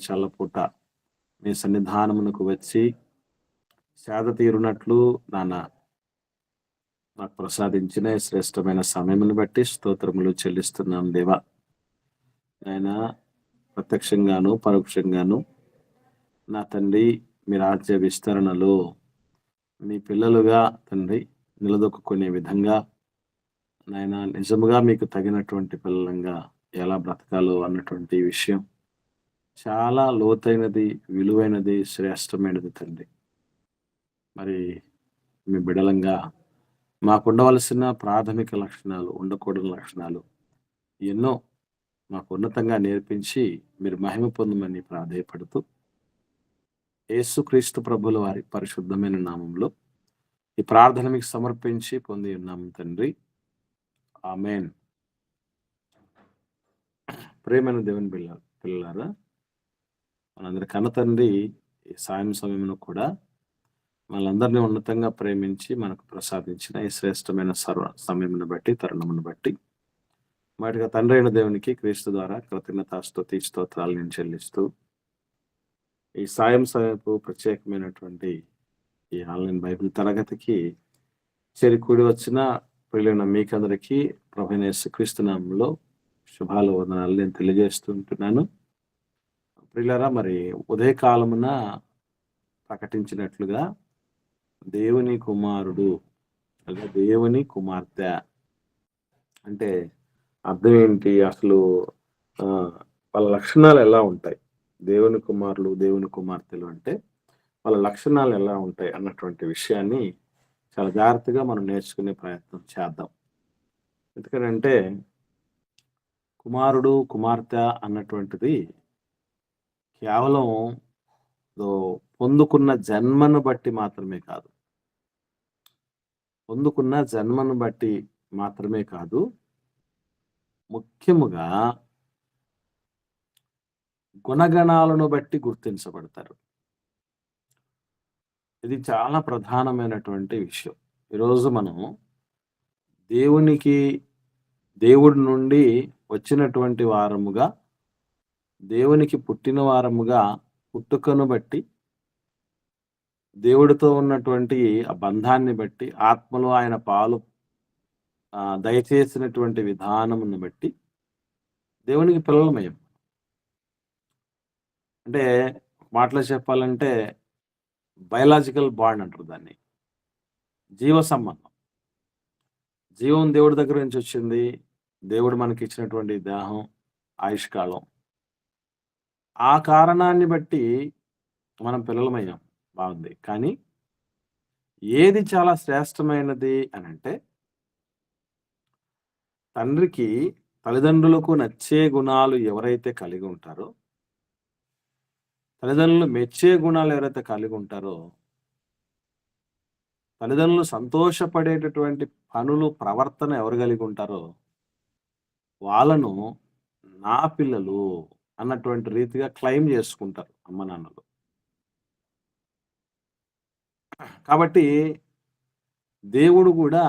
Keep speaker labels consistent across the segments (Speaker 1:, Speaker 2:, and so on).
Speaker 1: చల్లపూట మీ సన్నిధానమునకు వచ్చి సేద తీరునట్లు నాకు ప్రసాదించిన ఈ శ్రేష్టమైన సమయమును బట్టి స్తోత్రములు చెల్లిస్తున్నాం దేవా. ఆయన ప్రత్యక్షంగాను పరోక్షంగాను నా తండ్రి మీ రాజ్య విస్తరణలో మీ పిల్లలుగా తండ్రి నిలదొక్కునే విధంగా నాయన నిజముగా మీకు తగినటువంటి పిల్లలంగా ఎలా బ్రతకాలో అన్నటువంటి విషయం చాలా లోతైనది, విలువైనది, శ్రేష్టమైనది తండ్రి. మరి మీ బిడలంగా మాకు ఉండవలసిన ప్రాథమిక లక్షణాలు, ఉండకూడని లక్షణాలు ఎన్నో మాకు ఉన్నతంగా నేర్పించి మీరు మహిమ పొందమని ప్రాధేయపడుతూ యేసుక్రీస్తు ప్రభుల వారి పరిశుద్ధమైన నామంలో ఈ ప్రార్థన మీకు సమర్పించి పొంది ఉన్నాము తండ్రి. ఆమేన్. ప్రేమైన దేవుని పిల్లలారా, మనందరి కన్నతండ్రి ఈ సాయం సమయంలో కూడా మనందరినీ ఉన్నతంగా ప్రేమించి మనకు ప్రసాదించిన ఈ శ్రేష్టమైన సమయమును బట్టి, తరుణమును బట్టి వాటిగా తండ్రి అయిన దేవునికి క్రీస్తు ద్వారా కృతజ్ఞతాస్తుతి స్తోత్రాలు నేను చెల్లిస్తూ ఈ సాయం సమయపు ప్రత్యేకమైనటువంటి ఈ ఆన్లైన్ బైబిల్ తరగతికి చేరికూడి వచ్చిన ప్రియులైన మీకందరికీ ప్రభువైన యేసుక్రీస్తు నామములో శుభాలు, వందనాలు నేను తెలియజేస్తుంటున్నాను. ప్రియులారా, మరి ఉదయకాలమున ప్రకటించినట్లుగా దేవుని కుమారుడు లేదా దేవుని కుమార్తె అంటే అర్థం ఏంటి? అసలు వాళ్ళ లక్షణాలు ఎలా ఉంటాయి? దేవుని కుమారులు, దేవుని కుమార్తెలు అంటే వాళ్ళ లక్షణాలు ఎలా ఉంటాయి అన్నటువంటి విషయాన్ని చాలా జాగ్రత్తగా మనం నేర్చుకునే ప్రయత్నం చేద్దాం. ఎందుకంటే కుమారుడు, కుమార్తె అన్నటువంటిది కేవలం పొందుకున్న జన్మను బట్టి మాత్రమే కాదు, ముఖ్యముగా గుణగణాలను బట్టి గుర్తించబడతారు. ఇది చాలా ప్రధానమైనటువంటి విషయం. ఈరోజు మనం దేవుడి నుండి వచ్చినటువంటి వారముగా, దేవునికి పుట్టిన వారముగా పుట్టుకను బట్టి, దేవుడితో ఉన్నటువంటి ఆ బంధాన్ని బట్టి, ఆత్మలో ఆయన పాలు దయచేసినటువంటి విధానమును బట్టి దేవునికి పిల్లలమయ్యాం. అంటే మాటలో చెప్పాలంటే బయలాజికల్ బాండ్ అంటారు దాన్ని. జీవ సంబంధం. జీవం దేవుడి దగ్గర నుంచి వచ్చింది. దేవుడు మనకి ఇచ్చినటువంటి దేహం, ఆయుష్కాలం, ఆ కారణాన్ని బట్టి మనం పిల్లలమయ్యాం. బాగుంది. కానీ ఏది చాలా శ్రేష్టమైనది అని అంటే, తండ్రికి, తల్లిదండ్రులకు నచ్చే గుణాలు ఎవరైతే కలిగి ఉంటారో, తల్లిదండ్రులు మెచ్చే గుణాలు ఎవరైతే కలిగి ఉంటారో, తల్లిదండ్రులు సంతోషపడేటటువంటి పనులు, ప్రవర్తన ఎవరు కలిగి ఉంటారో వాళ్ళను నా పిల్లలు అన్నటువంటి రీతిగా క్లెయిమ్ చేసుకుంటారు అమ్మ నాన్నలు. కాబట్టి దేవుడు కూడా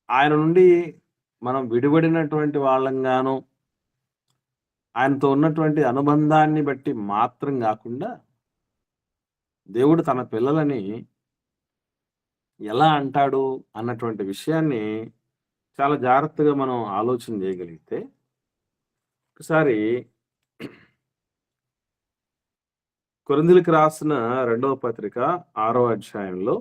Speaker 1: ఆయన నుండి మనం విడిపడినటువంటి వాళ్ళంగాను, ఆయనతో ఉన్నటువంటి అనుబంధాన్ని బట్టి మాత్రం కాకుండా దేవుడు తన పిల్లలని ఎలా అంటాడు అన్నటువంటి విషయాన్ని చాలా జాగ్రత్తగా మనం ఆలోచన చేయగలిగితే, ఒకసారి కొరింథీయులకు రాసిన 2వ పత్రిక 6వ అధ్యాయంలో,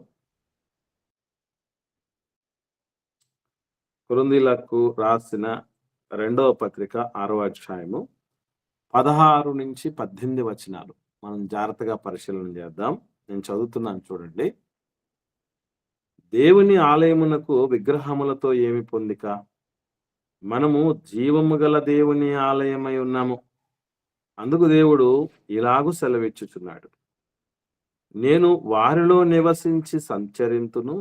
Speaker 1: కొరింథీయులకు రాసిన 2వ పత్రిక 6వ అధ్యాయము 16 నుంచి 18 వచనాలు మనం జాగ్రత్తగా పరిశీలన చేద్దాం. నేను చదువుతున్నాను, చూడండి. దేవుని ఆలయమునకు విగ్రహములతో ఏమి పొందిక? మనము జీవము గల దేవుని ఆలయమై ఉన్నాము. అందుకు దేవుడు ఇలాగు సెలవిచ్చుచున్నాడు, నేను వారిలో నివసించి సంచరింతును,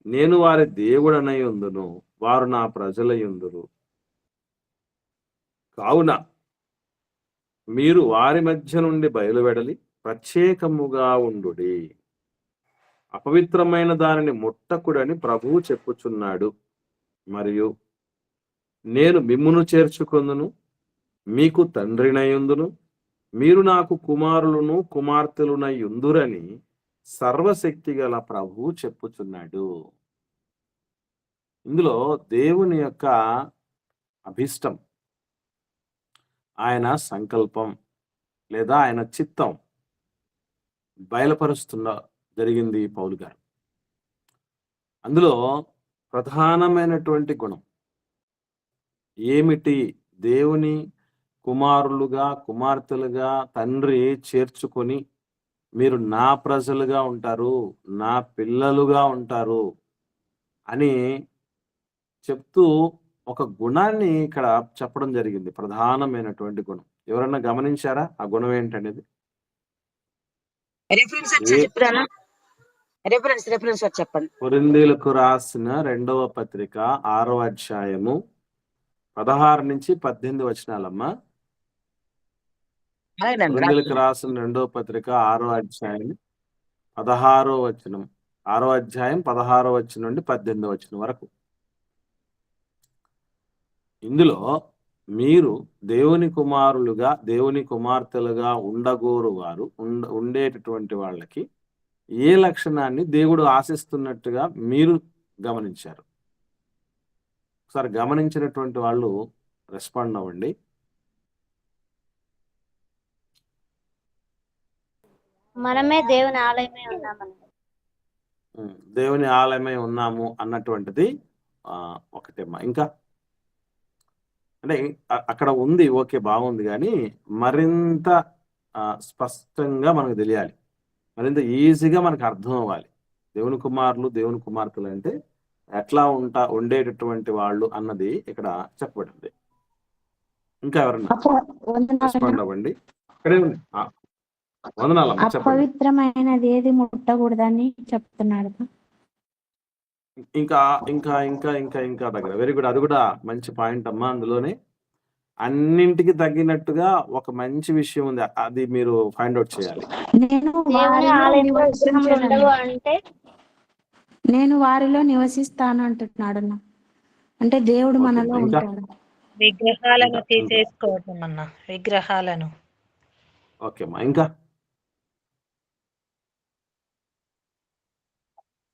Speaker 1: నేను వారి దేవుడనై ఉందును, వారు నా ప్రజలయుందురు. కావున మీరు వారి మధ్య నుండి బయలువెడలి ప్రత్యేకముగా ఉండుడి, అపవిత్రమైన దానిని ముట్టకుడని ప్రభువు చెప్పుచున్నాడు. మరియు నేను మిమ్మును చేర్చుకొందును, మీకు తండ్రినయుందును, మీరు నాకు కుమారులను కుమార్తెలునయుందురని సర్వశక్తి గల ప్రభువు చెప్పుచున్నాడు. ఇందులో దేవుని యొక్క అభిష్టం, ఆయన సంకల్పం లేదా ఆయన చిత్తం బయలుపరుస్తున్న జరిగింది పౌలు గారు. అందులో ప్రధానమైనటువంటి గుణం ఏమిటి? దేవుని కుమారులుగా కుమార్తెలుగా తండ్రి చేర్చుకొని మీరు నా ప్రజలుగా ఉంటారు, నా పిల్లలుగా ఉంటారు అని చెప్తూ ఒక గుణాన్ని ఇక్కడ చెప్పడం జరిగింది. ప్రధానమైనటువంటి గుణం ఎవరన్నా గమనించారా? ఆ గుణం ఏంటనేది?
Speaker 2: చెప్పండి.
Speaker 1: కొరింథీయులకు రాసిన 2వ పత్రిక 6వ అధ్యాయము 16 నుంచి 18 వచనాలమ్మా. కొరింథీయులకు రాసిన 2వ పత్రిక 6వ అధ్యాయం 16వ వచనం, 6వ అధ్యాయం 16వ వచనం నుండి 18వ వచనం వరకు. ఇందులో మీరు దేవుని కుమారులుగా దేవుని కుమార్తెలుగా ఉండగోరు వారు ఉండేటటువంటి వాళ్ళకి ఏ లక్షణాన్ని దేవుడు ఆశిస్తున్నట్టుగా మీరు గమనించారు? ఒకసారి గమనించినటువంటి వాళ్ళు రెస్పాండ్ అవ్వండి.
Speaker 3: మనమే దేవుని ఆలయమై ఉన్నామని.
Speaker 1: దేవుని ఆలయమై ఉన్నాము అన్నటువంటిది ఒకటేమ్మా. ఇంకా అంటే అక్కడ ఉంది, ఓకే, బాగుంది, కానీ మరింత స్పష్టంగా మనకు తెలియాలి, మరింత ఈజీగా మనకు అర్థం అవ్వాలి. దేవుని కుమారులు దేవుని కుమార్తెలు అంటే ఎట్లా ఉండేటటువంటి వాళ్ళు అన్నది ఇక్కడ చెప్పబడింది. ఇంకా ఎవరన్నా రెస్పాండ్ అవ్వండి. అక్కడే ఉంది. వందనాలమ్మా, చెప్పండి.
Speaker 4: అపవిత్రమైనది ఏది ముట్టకూడదని చెప్తున్నాడు.
Speaker 1: ఇంకా ఇంకా ఇంకా ఇంకా ఇంకా దగ్గర వెరీ గుడ్. అది కూడా మంచి పాయింట్ అమ్మా. అందులోనే అన్నింటికి తగ్గినట్టుగా ఒక మంచి విషయం ఉంది, అది మీరు ఫైండ్ అవుట్ చేయాలి.
Speaker 4: నేను వారిలో నివసిస్తాను అంటున్నాడు. అంటే దేవుడు మనలో ఉంటాడు.
Speaker 2: విగ్రహాలను తీసేసుకోవటం అన్న, విగ్రహాలను.
Speaker 1: ఓకే అమ్మా, ఇంకా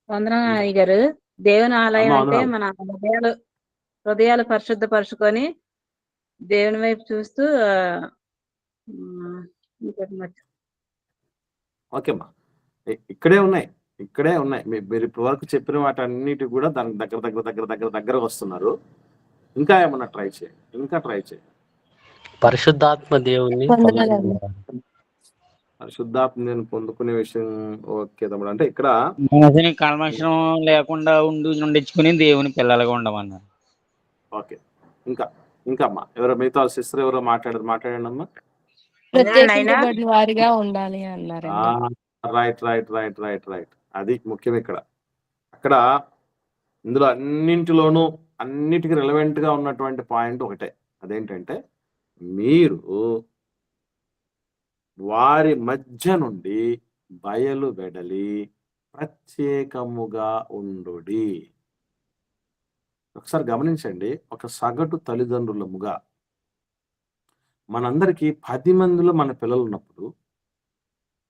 Speaker 5: వందనాలు గారు. దేవుని ఆలయం అంటే మన హృదయాలు పరిశుద్ధపరచుకొని దేవుని వైపు చూస్తూ
Speaker 1: ఓకేమ్మా, ఇక్కడే ఉన్నాయి మీరు ఇప్పటి వరకు చెప్పిన వాటి అన్నిటి కూడా దానికి దగ్గర దగ్గర దగ్గర దగ్గర దగ్గర వస్తున్నారు. ఇంకా ఏమన్నా ట్రై చేయండి.
Speaker 6: పరిశుద్ధాత్మ దేవుని
Speaker 1: పరిశుద్ధాత్మ పొందుకునే విషయం ఓకే తమ్ముడు. అంటే ఇక్కడ
Speaker 7: మనసుని కల్మషం లేకుండా ఉండించుకుని దేవుని పిల్లలుగా ఉండమన్నారు.
Speaker 1: ఓకే, ఇంకా అమ్మా ఎవరో మిగతా సిస్టర్ ఎవరో మాట్లాడండి అమ్మా.
Speaker 8: వారిగా ఉండాలి అన్నారు.
Speaker 1: రైట్. అది ముఖ్యం ఇక్కడ. అక్కడ ఇందులో అన్నిటికీ రిలవెంట్ గా ఉన్నటువంటి పాయింట్ ఒకటే, అదేంటంటే మీరు వారి మధ్య నుండి బయలు వెడలి ప్రత్యేకముగా ఉండుడి. ఒకసారి గమనించండి, ఒక సగటు తల్లిదండ్రులముగా మనందరికీ 10 మందిలో మన పిల్లలు ఉన్నప్పుడు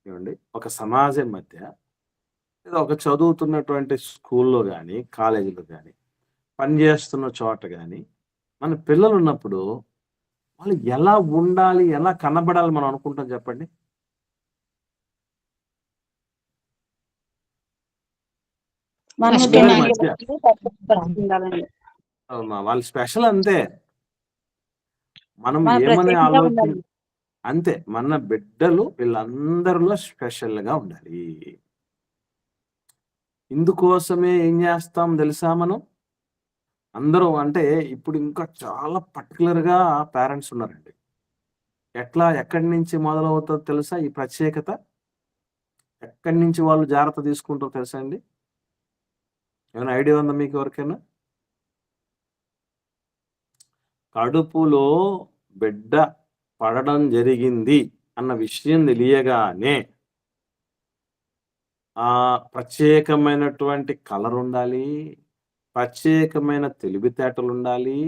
Speaker 1: ఏమండి, ఒక సమాజం మధ్య లేదా ఒక చదువుతున్నటువంటి స్కూల్లో కానీ కాలేజీలో కానీ పనిచేస్తున్న చోట కానీ మన పిల్లలు ఉన్నప్పుడు వాళ్ళు ఎలా ఉండాలి, ఎలా కనబడాలి మనం అనుకుంటాం చెప్పండి. వాళ్ళు స్పెషల్ అంతే, మనం ఏమని ఆలోచన అంతే. మన బిడ్డలు వీళ్ళందరిలో స్పెషల్ గా ఉండాలి. ఇందుకోసమే ఏం చేస్తాం తెలుసా, మనం అందరూ అంటే ఇప్పుడు ఇంకా చాలా పర్టికులర్ గా పేరెంట్స్ ఉన్నారండి. ఎక్కడి నుంచి మొదలవుతుందో తెలుసా ఈ ప్రత్యేకత? ఎక్కడి నుంచి వాళ్ళు జాగ్రత్త తీసుకుంటారో తెలుసా అండి? ఏమైనా ఐడియా ఉందా మీకు ఎవరికైనా? కడుపులో బిడ్డ పడడం జరిగింది అన్న విషయం తెలియగానే ప్రత్యేకమైనటువంటి కలర్ ఉండాలి, ప్రత్యేకమైన తెలివితేటలు ఉండాలి,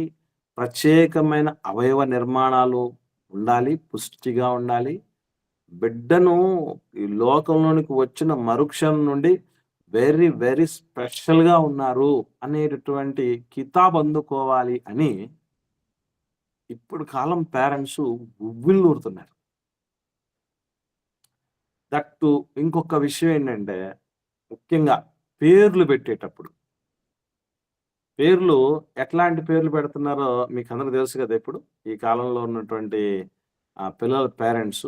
Speaker 1: ప్రత్యేకమైన అవయవ నిర్మాణాలు ఉండాలి, పుష్టిగా ఉండాలి. బిడ్డను ఈ లోకంలోనికి వచ్చిన మరుక్షణం నుండి వెరీ వెరీ స్పెషల్గా ఉన్నారు అనేటటువంటి కితాబ్ అందుకోవాలి అని ఇప్పుడు కాలం పేరెంట్స్ ఉవ్విళ్ళూరుతున్నారు. దట్టు ఇంకొక విషయం ఏంటంటే, ముఖ్యంగా పేర్లు పెట్టేటప్పుడు పేర్లు ఎట్లాంటి పేర్లు పెడుతున్నారో మీకు అందరికి తెలుసు కదా. ఇప్పుడు ఈ కాలంలో ఉన్నటువంటి పిల్లల పేరెంట్స్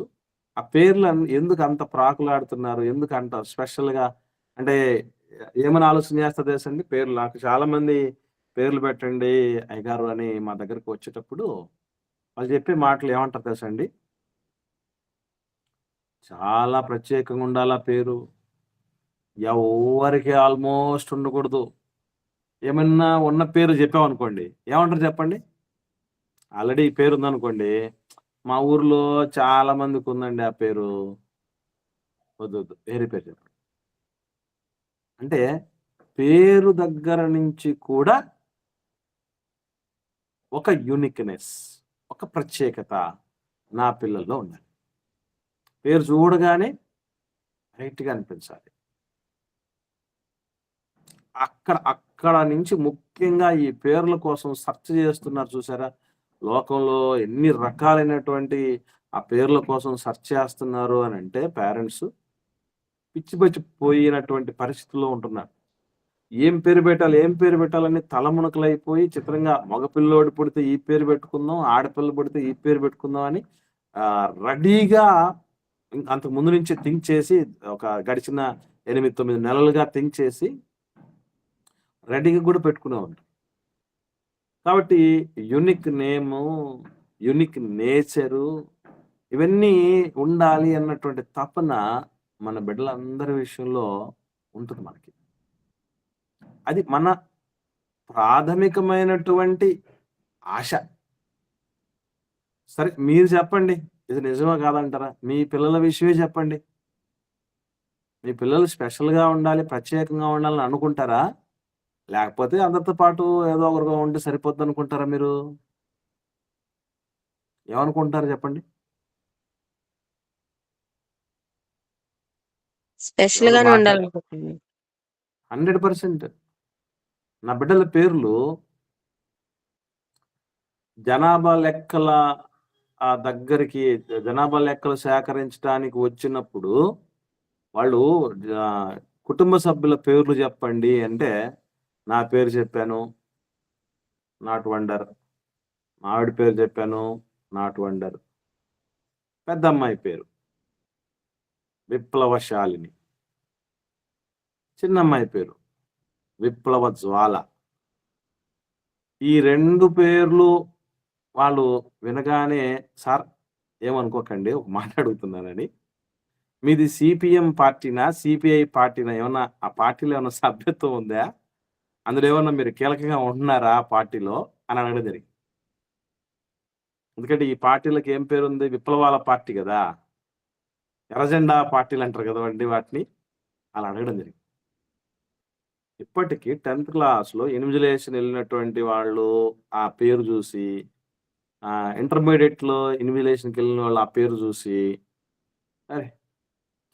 Speaker 1: ఆ పేర్లు ఎందుకు అంత ప్రాకులాడుతున్నారు, ఎందుకు అంత స్పెషల్గా అంటే ఏమని ఆలోచన చేస్తారు తెలుసండి. పేర్లు నాకు చాలా మంది పేర్లు పెట్టండి అయ్యగారు అని మా దగ్గరికి వచ్చేటప్పుడు వాళ్ళు చెప్పే మాటలు ఏమంటారు తెలుసండి, చాలా ప్రత్యేకంగా ఉండాలా పేరు, ఎవరికి ఆల్మోస్ట్ ఉండకూడదు. ఏమన్నా ఉన్న పేరు చెప్పామనుకోండి ఏమంటారు చెప్పండి. ఆల్రెడీ ఈ పేరు ఉందనుకోండి, మా ఊర్లో చాలా మందికి ఉందండి ఆ పేరు, వద్దు వద్దు వేరే పేరు చెప్పండి. అంటే పేరు దగ్గర నుంచి కూడా ఒక యూనిక్నెస్, ఒక ప్రత్యేకత నా పిల్లల్లో ఉండాలి. పేరు చూడగానే రైట్గా అనిపించాలి. అక్కడ నుంచి ముఖ్యంగా ఈ పేర్ల కోసం సెర్చ్ చేస్తున్నారు చూసారా. లోకంలో ఎన్ని రకాలైనటువంటి ఆ పేర్ల కోసం సెర్చ్ చేస్తున్నారు అని అంటే పేరెంట్స్ పిచ్చి పోయినటువంటి పరిస్థితుల్లో ఉంటున్నారు. ఏం పేరు పెట్టాలని తలమునకలైపోయి చిత్రంగా మగపిల్లోడు పుడితే ఈ పేరు పెట్టుకుందాం, ఆడపిల్ల పుడితే ఈ పేరు పెట్టుకుందాం అని రెడీగా అంతకు ముందు నుంచి థింక్ చేసి ఒక గడిచిన 8-9 నెలలుగా థింక్ చేసి రెడీగా కూడా పెట్టుకునే ఉంటారు. కాబట్టి యూనిక్ నేము, యూనిక్ నేచరు ఇవన్నీ ఉండాలి అన్నటువంటి తపన మన బిడ్డలందరి విషయంలో ఉంటుంది మనకి. అది మన ప్రాథమికమైనటువంటి ఆశ. సరే మీరు చెప్పండి, ఇది నిజమా కాదంటారా? మీ పిల్లల విషయమే చెప్పండి. మీ పిల్లలు స్పెషల్గా ఉండాలి, ప్రత్యేకంగా ఉండాలని అనుకుంటారా, లేకపోతే అందరితో పాటు ఏదో ఒకరుగా ఉంటే సరిపోద్ది అనుకుంటారా? మీరు ఏమనుకుంటారు చెప్పండి?
Speaker 8: స్పెషల్ గానే ఉండాలనుకుంటున్నాను.
Speaker 1: 100%. నా బిడ్డల పేర్లు జనాభా లెక్కల దగ్గరికి, జనాభా లెక్కలు సేకరించడానికి వచ్చినప్పుడు వాళ్ళు కుటుంబ సభ్యుల పేర్లు చెప్పండి అంటే నా పేరు చెప్పాను, నాట్ వండర్. మా ఆవిడ పేరు చెప్పాను, నాట్ వండర్. పెద్ద అమ్మాయి పేరు విప్లవశాలిని, చిన్నమ్మాయి పేరు విప్లవ జ్వాల. ఈ 2 పేర్లు వాళ్ళు వినగానే, సార్ ఏమనుకోకండి ఒక మాట అడుగుతున్నానని, మీది సిపిఎం పార్టీనా సిపిఐ పార్టీనా, ఏమన్నా ఆ పార్టీలో ఏమన్నా సభ్యత్వం ఉందా, అందులో ఏమన్నా మీరు కీలకంగా ఉంటున్నారా ఆ పార్టీలో అని అడగడం జరిగింది. ఎందుకంటే ఈ పార్టీలకు ఏం పేరు ఉంది, విప్లవాల పార్టీ కదా, ఎర్రజెండా పార్టీలు అంటారు కదా అండి వాటిని, అలా అడగడం జరిగింది. ఇప్పటికీ 10th క్లాస్లో ఇన్విజిలేషన్ వెళ్ళినటువంటి వాళ్ళు ఆ పేరు చూసి, ఇంటర్మీడియట్లో ఇన్విజిలేషన్కి వెళ్ళిన వాళ్ళు ఆ పేరు చూసి, అరే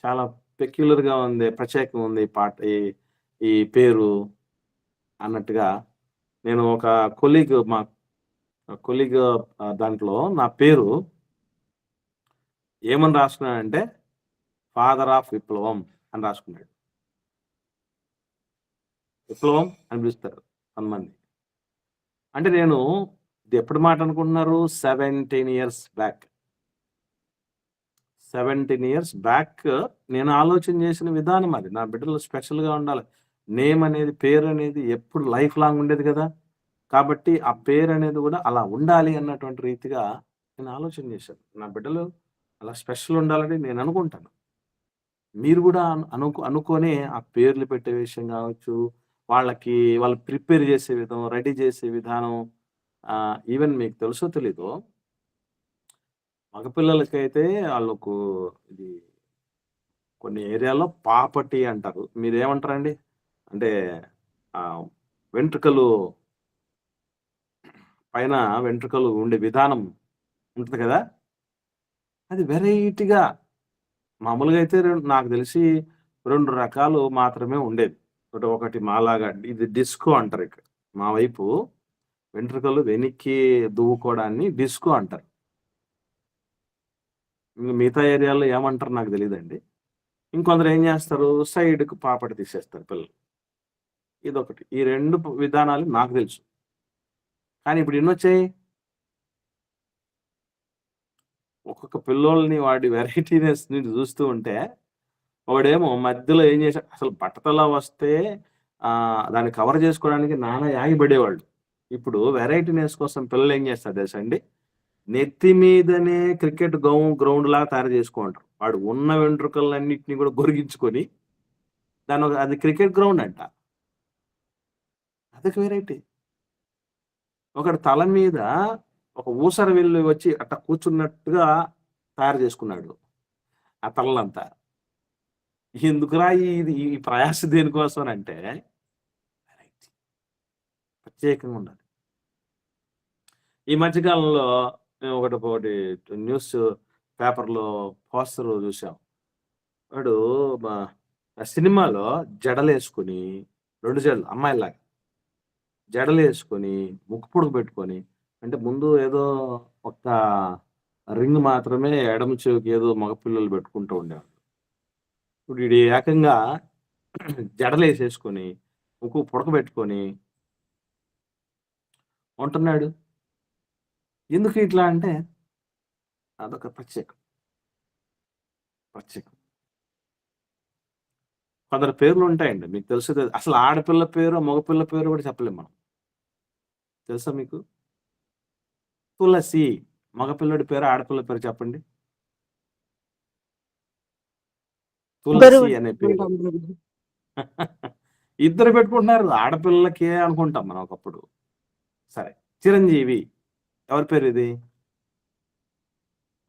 Speaker 1: చాలా పెక్యులర్గా ఉంది, ప్రత్యేకంగా ఉంది ఈ పేరు అన్నట్టుగా. నేను ఒక మా కొలీగ్ దాంట్లో నా పేరు ఏమని రాసుకున్నానంటే ఫాదర్ ఆఫ్ విప్లవం అని రాసుకున్నాడు. విప్లవం అని పిలుస్తారు కొంతమంది. అంటే నేను ఇది ఎప్పుడు మాట అనుకుంటున్నారు, 17 years బ్యాక్. 17 years బ్యాక్ నేను ఆలోచన చేసిన విధానం అది. నా బిడ్డలు స్పెషల్గా ఉండాలి, నేమ్ అనేది, పేరు అనేది ఎప్పుడు లైఫ్ లాంగ్ ఉండేది కదా. కాబట్టి ఆ పేరు అనేది కూడా అలా ఉండాలి అన్నటువంటి రీతిగా నేను ఆలోచన చేశాను. నా బిడ్డలు అలా స్పెషల్ ఉండాలని నేను అనుకుంటాను. మీరు కూడా అనుకొని ఆ పేర్లు పెట్టే విషయం కావచ్చు, వాళ్ళు ప్రిపేర్ చేసే విధం, రెడీ చేసే విధానం, ఈవెన్ మీకు తెలుసో తెలీదో మగపిల్లలకైతే వాళ్ళకు ఇది కొన్ని ఏరియాలో పాపటి అంటారు. మీరేమంటారండి? అంటే వెంట్రుకలు పైన వెంట్రుకలు ఉండే విధానం ఉంటుంది కదా, అది వెరైటీగా మామూలుగా అయితే నాకు తెలిసి 2 రకాలు మాత్రమే ఉండేది. ఒకటి మాలాగా ఇది డిస్కో అంటారు ఇక్కడ. మా వైపు వెంట్రుకలు వెనక్కి దువ్వుకోవడాన్ని డిస్కో అంటారు. మిగతా ఏరియాలో ఏమంటారో నాకు తెలీదండి. ఇంకొందరు ఏం చేస్తారు, సైడ్‌కి పాపడి తీసేస్తారు పిల్లలు. ఇదొకటి. ఈ 2 విధానాలు నాకు తెలుసు. కానీ ఇప్పుడు ఎన్నొచ్చాయి? ఒక్కొక్క పిల్లోల్ని వాడి వెరైటీనెస్‌ని చూస్తూ ఉంటే, వాడేమో మధ్యలో ఏం చేశాడు, అసలు బట్టతల వస్తే దాన్ని కవర్ చేసుకోవడానికి నానా యాగిపడేవాళ్ళు. ఇప్పుడు వెరైటీనెస్ కోసం పిల్లలు ఏం చేస్తారు తెలుసా అండి? నెత్తి మీదనే క్రికెట్ గ్రౌండ్ లాగా తయారు చేసుకుంటారు. వాడు ఉన్న వెంట్రుకలన్నిటిని కూడా గొరిగించుకొని అది క్రికెట్ గ్రౌండ్ అంట. అదొక వెరైటీ. ఒకడు తల మీద ఒక ఊసర వెల్లు వచ్చి అట్లా కూర్చున్నట్టుగా తయారు చేసుకున్నాడు ఆ తలలంతా. ఎందుకురా ఈ ప్రయాస దేనికోసం అంటే వెరైటీ, ప్రత్యేకంగా ఉండాలి. ఈ మధ్యకాలంలో మేము ఒకటి న్యూస్ పేపర్లో పోస్టర్ చూసాం. వాడు సినిమాలో జడలేసుకుని 2 జడలు అమ్మాయిలాగా జడలేసుకొని ముక్కు పొడుగు పెట్టుకొని, అంటే ముందు ఏదో ఒక రింగ్ మాత్రమే ఎడమ చెవికి ఏదో మగపిల్లలు పెట్టుకుంటూ ఉండేవాళ్ళు. ఇప్పుడు ఇది ఏకంగా జడలేసేసుకొని ముక్కు పుడకబెట్టుకొని ఉంటున్నాడు. ఎందుకు ఇట్లా అంటే అదొక ప్రత్యేకం. కొందరు పేర్లు ఉంటాయండి, మీకు తెలుసు. అసలు ఆడపిల్ల పేరు మగపిల్ల పేరు కూడా చెప్పలేము మనం. తెలుసా మీకు? తులసి మగపిల్లడి పేరు, ఆడపిల్ల పేరు చెప్పండి. తులసి అనే పేరు ఇద్దరు పెట్టుకుంటున్నారు. ఆడపిల్లకే అనుకుంటాం మనం ఒకప్పుడు. సరే, చిరంజీవి ఎవరి పేరు ఇది?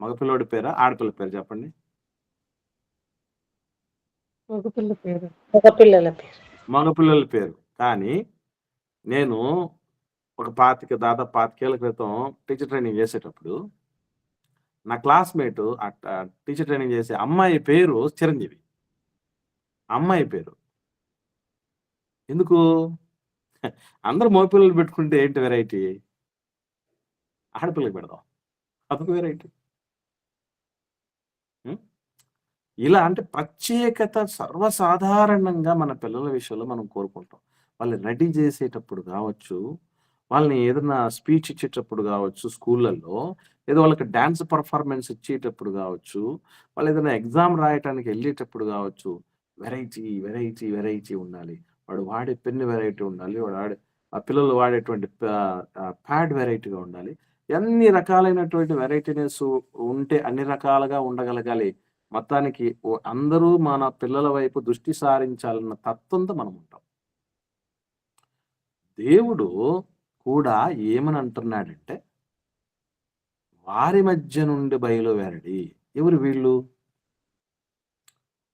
Speaker 1: మగపిల్లడి పేరా ఆడపిల్ల పేరు చెప్పండి. మగపిల్లల పేరు. కానీ నేను ఒక దాదాపు 25 ఏళ్ల క్రితం టీచర్ ట్రైనింగ్ చేసేటప్పుడు నా క్లాస్మేట్ టీచర్ ట్రైనింగ్ చేసే అమ్మాయి పేరు చిరంజీవి. అమ్మాయి పేరు ఎందుకు? అందరూ మగపిల్లలు పెట్టుకుంటే ఏంటి వెరైటీ? ఆడపిల్లకి పెడదాం, అదొక వెరైటీ. ఇలా అంటే ప్రత్యేకత సర్వసాధారణంగా మన పిల్లల విషయంలో మనం కోరుకుంటాం. వాళ్ళని రెడీ చేసేటప్పుడు కావచ్చు, వాళ్ళని ఏదైనా స్పీచ్ ఇచ్చేటప్పుడు కావచ్చు, స్కూళ్ళల్లో ఏదో వాళ్ళకి డాన్స్ పర్ఫార్మెన్స్ ఇచ్చేటప్పుడు కావచ్చు, వాళ్ళు ఏదైనా ఎగ్జామ్ రాయటానికి వెళ్ళేటప్పుడు కావచ్చు, వెరైటీ ఉండాలి. వాడు వాడే పెన్ను వెరైటీ ఉండాలి. ఆ పిల్లలు వాడేటువంటి ప్యాడ్ వెరైటీగా ఉండాలి. ఎన్ని రకాలైనటువంటి వెరైటీనెస్ ఉంటే అన్ని రకాలుగా ఉండగలగాలి. మొత్తానికి అందరూ మన పిల్లల వైపు దృష్టి సారించాలన్న తత్వంతో మనం ఉంటాం. దేవుడు కూడా ఏమని అంటున్నాడంటే, వారి మధ్య నుండి బయలువెరడి. ఎవరు వీళ్ళు?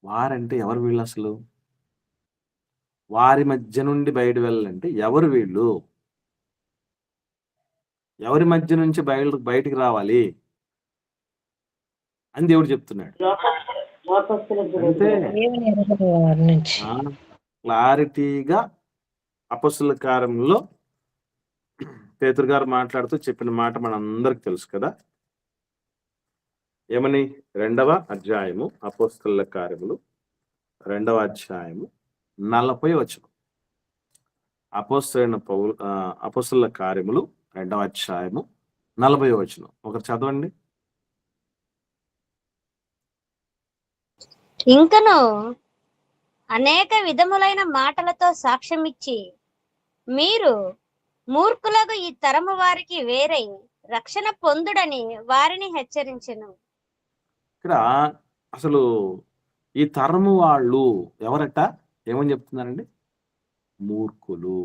Speaker 1: వారంటే ఎవరు వీళ్ళు అసలు? వారి మధ్య నుండి బయట వెళ్ళాలంటే ఎవరు వీళ్ళు? ఎవరి మధ్య నుంచి బయటికి రావాలి అని దేవుడు చెప్తున్నాడు. అంటే క్లారిటీగా అపొస్తలుల కార్యంలో పేతురు గారు మాట్లాడుతూ చెప్పిన మాట మనందరికి తెలుసు కదా. ఏమని? 2వ అధ్యాయము అపొస్తలుల కార్యములు 2వ అధ్యాయము 40వ వచనం. అపొస్తలుల కార్యములు 2వ అధ్యాయము 40వ వచనం. ఒకరు చదవండి.
Speaker 3: ఇంకను అనేక విధములైన మాటలతో సాక్ష్యమిచ్చి మీరు మూర్ఖులకు ఈ తరము వారికి వేరై రక్షణ పొందుడని వారిని హెచ్చరించెను.
Speaker 1: ఇక్కడ అసలు ఈ తరము వాళ్ళు ఎవరట? ఏమని చెప్తున్నారండి? మూర్ఖులు.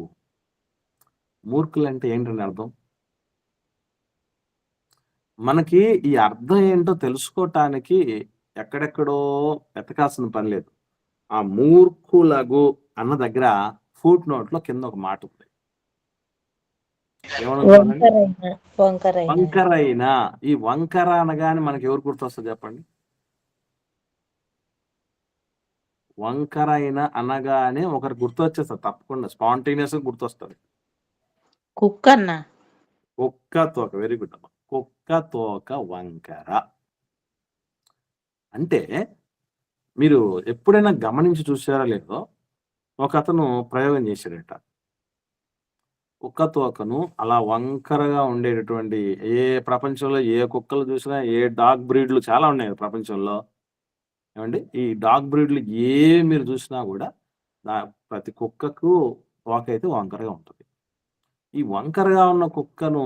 Speaker 1: మూర్ఖులు అంటే ఏంటండి అర్థం? మనకి ఈ అర్థం ఏంటో తెలుసుకోవటానికి ఎక్కడెక్కడో వెతకాల్సిన పని లేదు. ఆ మూర్ఖులగు అన్న దగ్గర ఫుట్ నోట్లో కింద ఒక మాట ఉంది. ఏమనుకున్నారండి?
Speaker 2: వంకరైన
Speaker 1: వంకరైన. ఈ వంకర అనగానే మనకి ఎవరు గుర్తొస్తుంది చెప్పండి? వంకరైన అనగానే ఒకరు గుర్తొచ్చేస్తారు తప్పకుండా, స్పాంటేనియస్ గుర్తొస్తుంది.
Speaker 5: కుక్క అన్న
Speaker 1: కుక్క తోక. వెరీ గుడ్ అమ్మా. కుక్క తోక వంకర అంటే మీరు ఎప్పుడైనా గమనించి చూసారా లేదో, ఒక అతను ప్రయోగం చేశాడట. కుక్క తోకను అలా వంకరగా ఉండేటటువంటి ప్రపంచంలో ఏ కుక్కలు చూసినా, ఏ డాగ్ బ్రీడ్లు చాలా ఉన్నాయి ప్రపంచంలో. ఏమండి? ఈ డాగ్ బ్రీడ్లు మీరు చూసినా కూడా ప్రతి కుక్కకు తోక అయితే వంకరగా ఉంటుంది. ఈ వంకరగా ఉన్న కుక్కను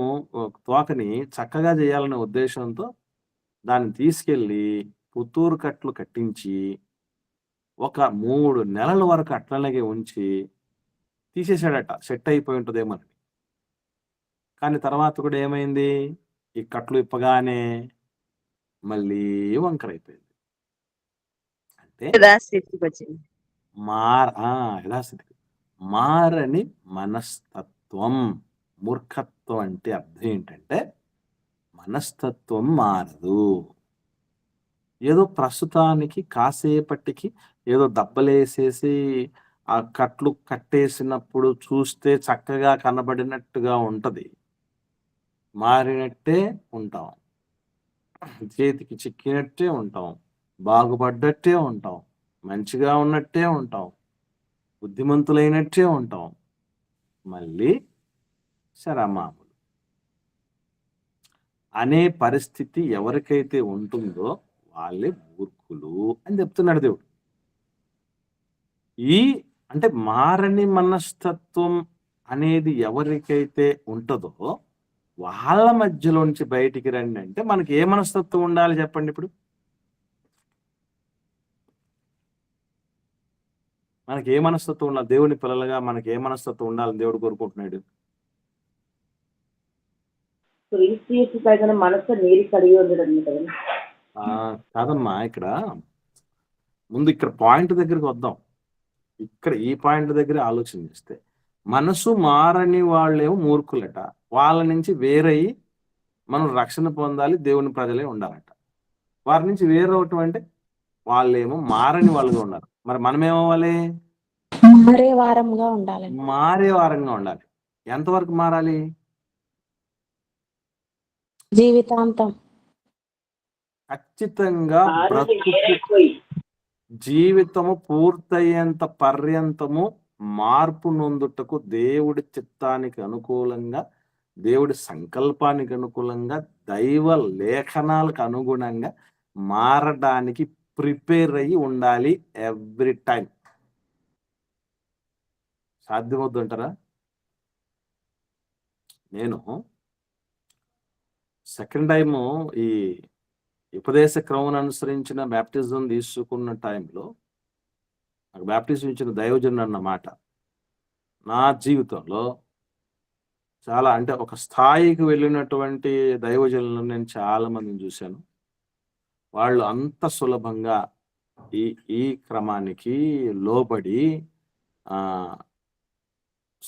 Speaker 1: తోకని చక్కగా చేయాలనే ఉద్దేశంతో దాన్ని తీసుకెళ్ళి పుత్తూరు కట్లు కట్టించి ఒక 3 నెలల వరకు అట్లనే ఉంచి తీసేసాడట, సెట్ అయిపోయి ఉంటుందేమోనని. కానీ తర్వాత కూడా ఏమైంది? ఈ కట్లు ఇప్పగానే మళ్ళీ వంకరైపోయింది. అంటే
Speaker 8: యథాస్థితికి వచ్చింది.
Speaker 1: యథాస్థితికి. మారని మనస్తత్వం. మూర్ఖత్వం అంటే అర్థం ఏంటంటే మనస్తత్వం మారదు. ఏదో ప్రస్తుతానికి కాసేపటికి ఏదో దెబ్బలేసేసి ఆ కట్లు కట్టేసినప్పుడు చూస్తే చక్కగా కనబడినట్టుగా ఉంటది. మారినట్టే ఉంటాం. చేతికి చిక్కినట్టే ఉంటాం. బాగుపడ్డట్టే ఉంటాం. మంచిగా ఉన్నట్టే ఉంటాం. బుద్ధిమంతులైనట్టే ఉంటాం. మళ్ళీ శరమాములు అనే పరిస్థితి ఎవరికైతే ఉంటుందో వాళ్ళే మూర్ఖులు అని చెప్తున్నాడు దేవుడు. అంటే మారని మనస్తత్వం అనేది ఎవరికైతే ఉంటుందో వాళ్ళ మధ్యలోంచి బయటికి రండి అంటే మనకి ఏ మనస్తత్వం ఉండాలి చెప్పండి? ఇప్పుడు మనకి ఏ మనస్తత్వం ఉండాలి? దేవుని పిల్లలుగా మనకి ఏ మనస్తత్వం ఉండాలని దేవుడు కోరుకుంటున్నాడు? కాదమ్మా, ఇక్కడ పాయింట్ దగ్గరికి వద్దాం. ఇక్కడ ఈ పాయింట్ దగ్గర ఆలోచన చేస్తే మనసు మారని వాళ్ళేమో మూర్ఖులట. వాళ్ళ నుంచి వేరయ్యి మనం రక్షణ పొందాలి, దేవుని ప్రజలే ఉండాలట. వారి నుంచి వేరవటం అంటే వాళ్ళేమో మారని వాళ్ళుగా ఉన్నారు. మరి మనమేమవ్వాలి?
Speaker 4: మారే వారంగా ఉండాలి.
Speaker 1: మారే వారంగా ఉండాలి. ఎంతవరకు మారాలి?
Speaker 4: జీవితాంతం.
Speaker 1: ఖచ్చితంగా బ్రతుకు జీవితము పూర్తయ్యేంత పర్యంతము మార్పు నొందుటకు దేవుడి చిత్తానికి అనుకూలంగా, దేవుడి సంకల్పానికి అనుకూలంగా, దైవ లేఖనాలకు అనుగుణంగా మారడానికి ప్రిపేర్ అయ్యి ఉండాలి ఎవ్రీ టైం. సాధ్యమవుతుంటారా? నేను సెకండ్ టైము ఈ ఉపదేశ క్రమం అనుసరించిన బ్యాప్టిజం తీసుకున్న టైంలో నాకు బ్యాప్టిజం ఇచ్చిన దైవజనుడు అన్నమాట నా జీవితంలో చాలా, అంటే ఒక స్థాయికి వెళ్ళినటువంటి దైవజనులను నేను చాలా మందిని చూశాను. వాళ్ళు అంత సులభంగా ఈ క్రమానికి లోబడి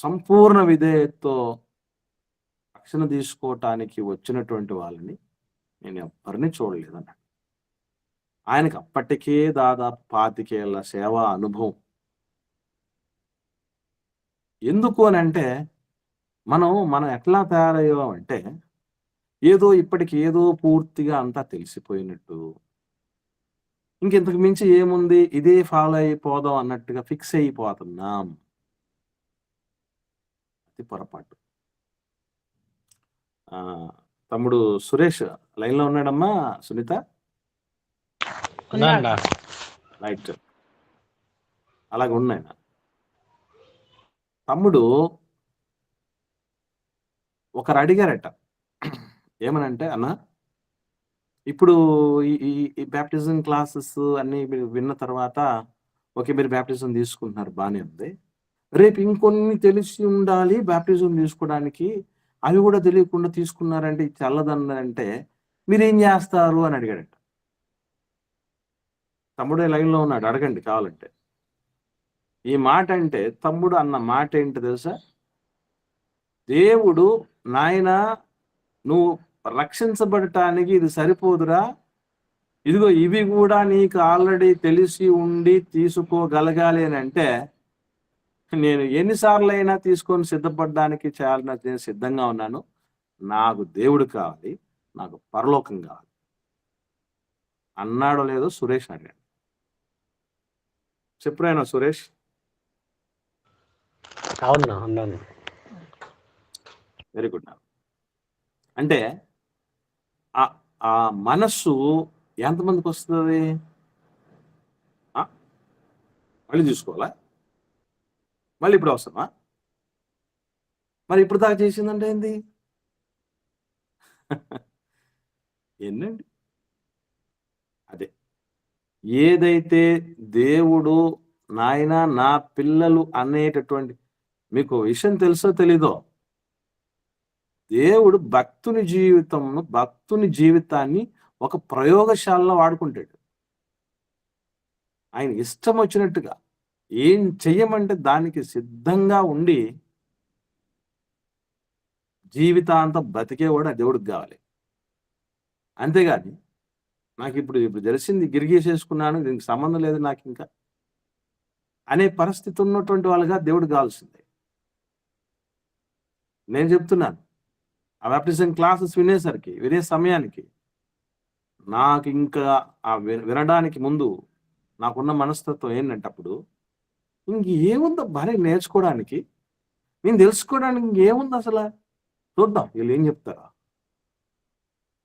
Speaker 1: సంపూర్ణ విధేయతతో రక్షణ తీసుకోవటానికి వచ్చినటువంటి వాళ్ళని నేను ఎవరిని చూడలేదన్న. ఆయనకు అప్పటికే దాదాపు 25 ఏళ్ల సేవా అనుభవం. ఎందుకు అని అంటే మనం ఎట్లా తయారయ్యామంటే ఇప్పటికి ఏదో పూర్తిగా అంతా తెలిసిపోయినట్టు, ఇంకెంతకు మించి ఏముంది, ఇదే ఫాలో అయిపోదాం అన్నట్టుగా ఫిక్స్ అయిపోతున్నాం. అది పొరపాటు. తమ్ముడు సురేష్ లైన్ లో ఉన్నాడమ్మా. సునీత రైట్, అలాగే ఉన్నాయి. తమ్ముడు ఒకరు అడిగారట, ఏమనంటే, అన్న ఇప్పుడు ఈ బ్యాప్టిజం క్లాసెస్ అన్ని మీరు విన్న తర్వాత ఓకే, మీరు బ్యాప్టిజం తీసుకుంటున్నారు, బాగానే ఉంది. రేపు ఇంకొన్ని తెలిసి ఉండాలి బ్యాప్టిజం తీసుకోవడానికి, అవి కూడా తెలియకుండా తీసుకున్నారంటే చల్లదన్నంటే మీరేం చేస్తారు అని అడిగాడట. తమ్ముడే లైన్లో ఉన్నాడు, అడగండి కావాలంటే. ఈ మాట అంటే తమ్ముడు అన్న మాట ఏంటి తెలుసా? దేవుడు నాయన నువ్వు రక్షించబడటానికి ఇది సరిపోదురా, ఇదిగో ఇవి కూడా నీకు ఆల్రెడీ తెలిసి ఉండి తీసుకోగలగాలి అని అంటే, నేను ఎన్నిసార్లు అయినా తీసుకొని సిద్ధపడడానికి చాలా నేను సిద్ధంగా ఉన్నాను. నాకు దేవుడు కావాలి, నాకు పరలోకం కావాలి అన్నాడో లేదో సురేష్ అడిగాడు. చెప్పురాయన సురేష్.
Speaker 6: అవునా అన్నాను.
Speaker 1: Very good. అంటే ఆ మనస్సు ఎంతమందికి వస్తుంది? మళ్ళీ చూసుకోవాలా? మళ్ళీ ఇప్పుడు అవసరమా? మరి ఇప్పుడు దాకా చేసిందంటే ఏంది? ఏంటండి అదే, ఏదైతే దేవుడు నాయన నా పిల్లలు అనేటటువంటి, మీకు విషయం తెలుసో తెలీదో, దేవుడు భక్తుని జీవితాన్ని ఒక ప్రయోగశాలలో వాడుకుంటాడు. ఆయన ఇష్టం వచ్చినట్టుగా ఏం చెయ్యమంటే దానికి సిద్ధంగా ఉండి జీవితాంతం బతికేవాడు దేవుడికి కావాలి. అంతేగాని నాకు ఇప్పుడు తెలిసింది గిరిగేసేసుకున్నాను, దీనికి సంబంధం లేదు నాకు ఇంకా అనే పరిస్థితి ఉన్నటువంటి వాళ్ళుగా దేవుడు కావాల్సిందే. నేను చెప్తున్నాను, ఆ బ్యాప్టిజం క్లాసెస్ వినే సమయానికి నాకు ఇంకా ఆ వినడానికి ముందు నాకున్న మనస్తత్వం ఏంటంటే, అప్పుడు ఇంకేముందో భారీ నేర్చుకోవడానికి, నేను తెలుసుకోవడానికి ఇంకేముంది అసలు, చూద్దాం వీళ్ళు ఏం చెప్తారా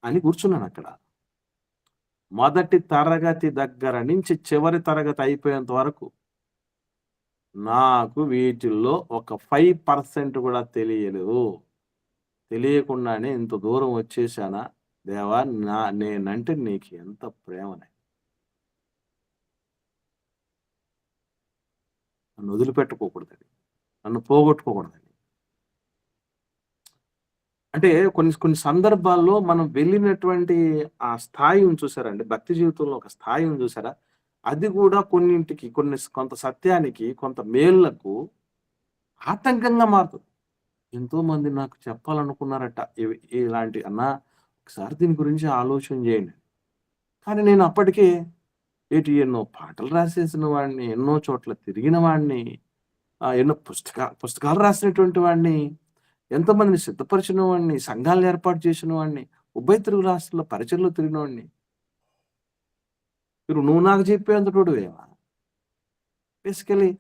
Speaker 1: అని కూర్చున్నాను అక్కడ. మొదటి తరగతి దగ్గర నుంచి చివరి తరగతి అయిపోయేంత వరకు నాకు వీటిల్లో ఒక 5% కూడా తెలియలేదు. తెలియకుండానే ఇంత దూరం వచ్చేసానా దేవా, నేనంటే నీకు ఎంత ప్రేమనే, నన్ను వదిలిపెట్టుకోకూడదని, నన్ను పోగొట్టుకోకూడదని. అంటే కొన్ని సందర్భాల్లో మనం వెళ్ళినటువంటి ఆ స్థాయిని చూసారండి, భక్తి జీవితంలో ఒక స్థాయిని చూసారా, అది కూడా కొన్నింటికి కొంత సత్యానికి కొంత మేళ్లకు ఆటంకంగా మారుతుంది. ఎంతో మంది నాకు చెప్పాలనుకున్నారట ఇలాంటి, అన్నా ఒకసారి దీని గురించి ఆలోచన చేయండి. కానీ నేను అప్పటికే ఎన్నో పాటలు రాసేసిన వాడిని, ఎన్నో చోట్ల తిరిగిన వాడిని, ఎన్నో పుస్తకాలు రాసినటువంటి వాడిని, ఎంతోమందిని సిద్ధపరిచిన వాడిని, సంఘాలను ఏర్పాటు చేసిన వాడిని, ఉభయ తెలుగు రాష్ట్రాల్లో పరిచయలో తిరిగిన వాడిని. నువ్వు నాకు చెప్పేంతటోడు ఏమా? బేసికలీ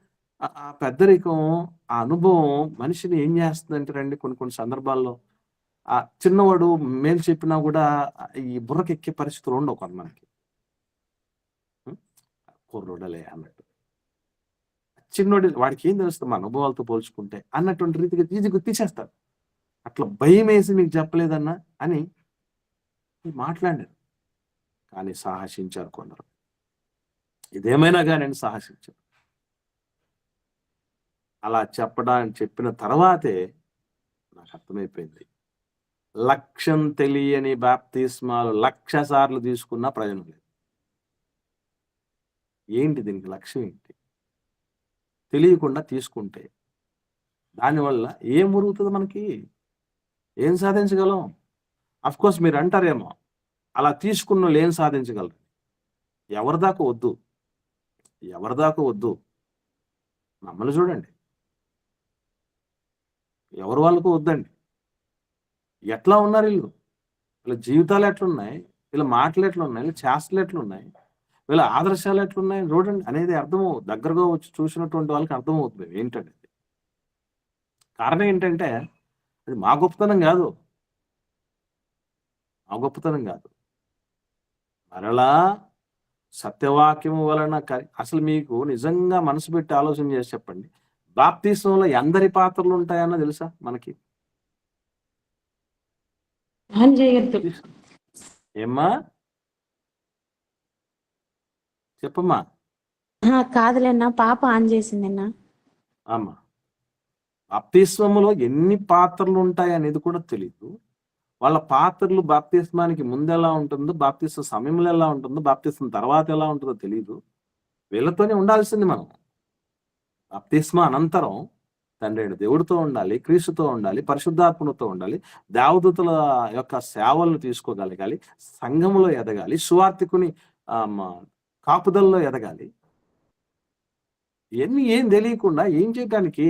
Speaker 1: ఆ పెద్దరికం, ఆ అనుభవం మనిషిని ఏం చేస్తుందంటే రండి, కొన్ని సందర్భాల్లో ఆ చిన్నవాడు మేలు చెప్పినా కూడా ఈ బుర్రకెక్కే పరిస్థితులు ఉండవు కొంతమందికి. కుర్రోడలే అన్నట్టు, చిన్నోడి వాడికి ఏం తెలుస్తుంది మా అనుభవాలతో పోల్చుకుంటే అన్నటువంటి రీతిగా ఈజీగా తీసేస్తారు. అట్లా భయం వేసి మీకు చెప్పలేదన్నా అని మాట్లాడారు. కానీ సాహసించారు కొందరు. ఇదేమైనా కానీ సాహసించారు. అలా చెప్పిన తర్వాతే నాకు అర్థమైపోయింది, లక్ష్యం తెలియని బాప్తిస్మాలు 1,00,000 సార్లు తీసుకున్నా ప్రయోజనం లేదు. ఏంటి దీనికి లక్ష్యం ఏంటి? తెలియకుండా తీసుకుంటే దానివల్ల ఏం మురుగుతుంది మనకి? ఏం సాధించగలం? అఫ్కోర్స్ మీరు అంటారేమో, అలా తీసుకున్న వాళ్ళు ఏం సాధించగలరు? ఎవరిదాకా వద్దు, మమ్మల్ని చూడండి, ఎవరి వాళ్ళకు వద్దండి. ఎట్లా ఉన్నారు వీళ్ళ జీవితాలు ఎట్లున్నాయి, వీళ్ళ మాటలు ఎట్లున్నాయి, వీళ్ళ చేష్టలు ఎట్లున్నాయి, వీళ్ళ ఆదర్శాలు ఎట్లున్నాయి చూడండి అనేది అర్థమవుతుంది. దగ్గరగా వచ్చి చూసినటువంటి వాళ్ళకి అర్థమవుతుంది ఏంటంటే. కారణం ఏంటంటే అది మా గొప్పతనం కాదు, మరలా సత్యవాక్యము వలన. అసలు మీకు నిజంగా మనసు పెట్టి ఆలోచన చేసి చెప్పండి, బాప్తిస్మంలో ఎందరి పాత్రలు ఉంటాయన్న తెలుసా మనకి? ఏమ్మా చెప్పమ్మా.
Speaker 4: కాదులేనా, పాప ఆన్ చేసిందన్నా.
Speaker 1: అమ్మా, బాప్తిస్మములో ఎన్ని పాత్రలు ఉంటాయి అనేది కూడా తెలియదు. వాళ్ళ పాత్రలు బాప్తిస్మానికి ముందు ఎలా ఉంటుందో, బాప్తిస్మ సమయంలో ఎలా ఉంటుందో, బాప్తిస్మ తర్వాత ఎలా ఉంటుందో తెలియదు. వీళ్ళతోనే ఉండాల్సింది మనం. బాప్తిస్మ అనంతరం తండ్రి అయిన దేవుడితో ఉండాలి, క్రీస్తుతో ఉండాలి, పరిశుద్ధాత్మతో ఉండాలి, దేవదూతల యొక్క సేవలను తీసుకోగలగాలి, సంఘములో ఎదగాలి, సువార్తికుని కాపుదల్లో ఎదగాలి. ఇవన్నీ ఏం తెలియకుండా ఏం చేయటానికి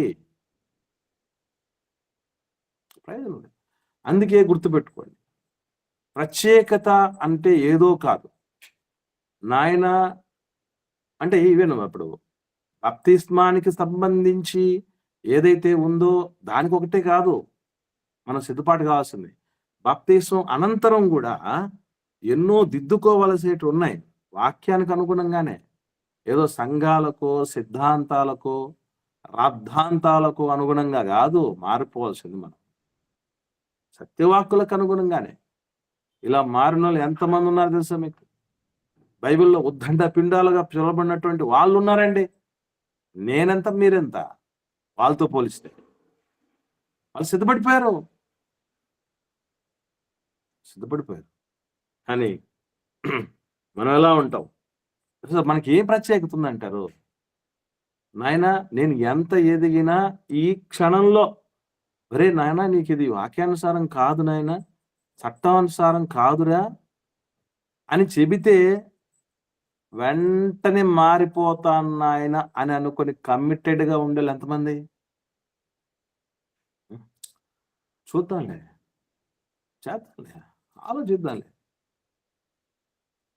Speaker 1: ప్రయోజనం లేదు. అందుకే గుర్తుపెట్టుకోండి, ప్రత్యేకత అంటే ఏదో కాదు నాయన. అంటే ఈవెన్ అప్పుడు బాప్తిస్మానికి సంబంధించి ఏదైతే ఉందో దానికి ఒకటే కాదు మనం సిద్ధపాటు కావాల్సింది. బాప్తిస్మం అనంతరం కూడా ఎన్నో దిద్దుకోవలసేవి ఉన్నాయి వాక్యానికి అనుగుణంగానే. ఏదో సంఘాలకో సిద్ధాంతాలకో రాద్ధాంతాలకు అనుగుణంగా కాదు మారిపోవాల్సింది మనం, సత్యవాక్కులకు అనుగుణంగానే. ఇలా మారిన వాళ్ళు ఎంతమంది ఉన్నారు తెలుసా మీకు? బైబిల్లో ఉద్దండ పిండాలుగా పిలువబడినటువంటి వాళ్ళు ఉన్నారండి. నేనెంత మీరెంత వాళ్ళతో పోలిస్తే? వాళ్ళు సిద్ధపడిపోయారు. కానీ మనం ఎలా ఉంటాం? అసలు మనకి ఏం ప్రత్యేకత ఉందంటారు? నాయన నేను ఎంత ఎదిగినా ఈ క్షణంలో, ఒరే నాయన నీకు ఇది వాక్యానుసారం కాదు నాయన, చట్టానుసారం కాదురా అని చెబితే వెంటనే మారిపోతాను నాయన అని అనుకుని కమిటెడ్గా ఉండేది ఎంతమంది? చూద్దాంలే, చేద్దాంలే, ఆలోచిద్దాంలే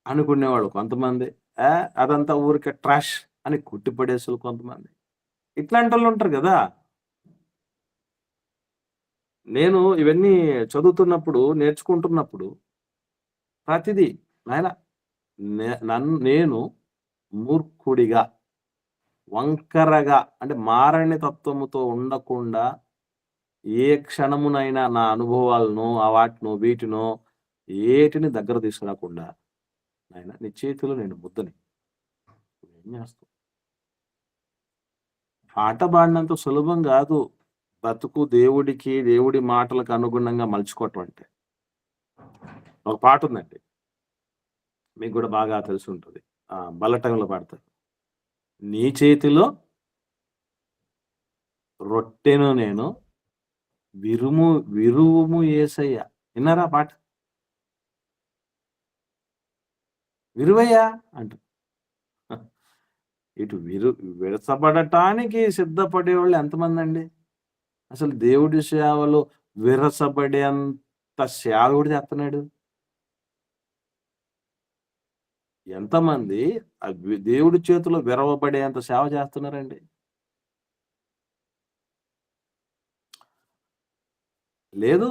Speaker 1: అనుకునేవాళ్ళు కొంతమంది. అదంతా ఊరికే ట్రాష్ అని కుట్టిపడేసులు కొంతమంది. ఇట్లాంటి వాళ్ళు ఉంటారు కదా. నేను ఇవన్నీ చదువుతున్నప్పుడు, నేర్చుకుంటున్నప్పుడు ప్రతిదీ నాయన నేను మూర్ఖుడిగా, వంకరగా, అంటే మారని తత్వముతో ఉండకుండా ఏ క్షణమునైనా నా అనుభవాలను వాటినో వీటినో ఏటిని దగ్గర తీసుకురాకుండా, నాయన నీ చేతిలో నేను ముద్దని ఏం చేస్తావు? పాట పాడినంత సులభం కాదు బతుకు దేవుడికి, దేవుడి మాటలకు అనుగుణంగా మలుచుకోవటం అంటే. ఒక పాట ఉందండి, మీకు కూడా బాగా తెలిసి ఉంటుంది, బల్లటంలో పాడతారు. నీ చేతిలో రొట్టెను నేను విరువుము యేసయ్య. విన్నారా పాట? విరువయ్యా అంట. ఇటు విరసబడటానికి సిద్ధపడే వాళ్ళు ఎంతమంది అండి? అసలు దేవుడి సేవలో విరసబడేంత సేవకుడు చేస్తున్నాడు ఎంతమంది? దేవుడి చేతిలో విరవబడేంత సేవ చేస్తున్నారండి. లేదు,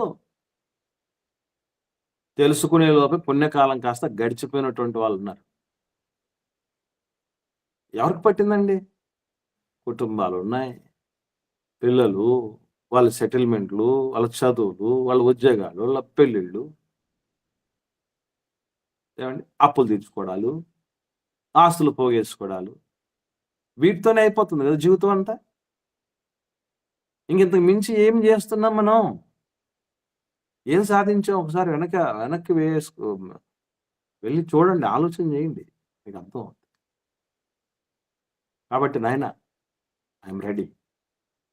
Speaker 1: తెలుసుకునే లోపే పుణ్యకాలం కాస్త గడిచిపోయినటువంటి వాళ్ళు ఉన్నారు. ఎవరికి పట్టిందండి? కుటుంబాలు ఉన్నాయి, పిల్లలు, వాళ్ళ సెటిల్మెంట్లు, వాళ్ళ చదువులు, వాళ్ళ ఉద్యోగాలు, వాళ్ళ పెళ్ళిళ్ళు, ఏమండి అప్పులు తీర్చుకోవడాలు, ఆస్తులు పోగేసుకోవడాలు, వీటితోనే అయిపోతుంది కదా జీవితం అంతా. ఇంతకు మించి ఏం చేస్తున్నాం మనం? ఏం సాధించాం? ఒకసారి వెనక్కి వెళ్ళి చూడండి, ఆలోచన చేయండి, మీకు అర్థం అవుతుంది. కాబట్టి నాయన ఐఎమ్ రెడీ,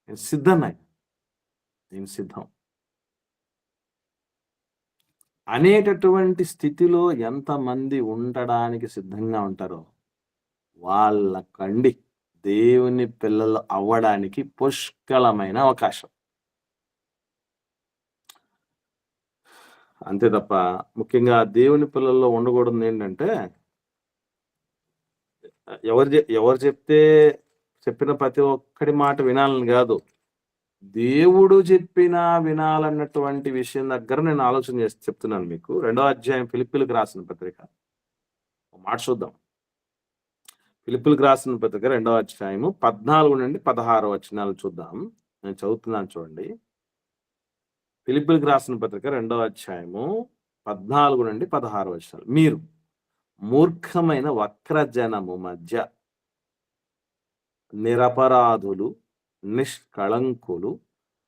Speaker 1: నేను సిద్ధం నాయన, నేను సిద్ధం అనేటటువంటి స్థితిలో ఎంతమంది ఉండడానికి సిద్ధంగా ఉంటారో వాళ్ళకండి దేవుని పిల్లలు అవ్వడానికి పుష్కలమైన అవకాశం. అంతే తప్ప ముఖ్యంగా దేవుని పిల్లల్లో ఉండకూడదు ఏంటంటే, ఎవరు చెప్పిన ప్రతి ఒక్కడి మాట వినాలని కాదు, దేవుడు చెప్పినా వినాలన్నటువంటి విషయం దగ్గర నేను ఆలోచన చేసి చెప్తున్నాను మీకు. 2వ అధ్యాయం ఫిలిప్పీలకు రాసిన పత్రిక మాట చూద్దాం. ఫిలిప్పీలకు రాసిన పత్రిక 2వ అధ్యాయము 14 నుండి 16 వచనాలు చూద్దాం. నేను చదువుతున్నాను చూడండి. ఫిలిప్పీలకు రాసిన పత్రిక 2వ అధ్యాయము 14 నుండి 16 వచనాలు. మీరు మూర్ఖమైన వక్రజనము మధ్య నిరపరాధులు, నిష్కళంకులు,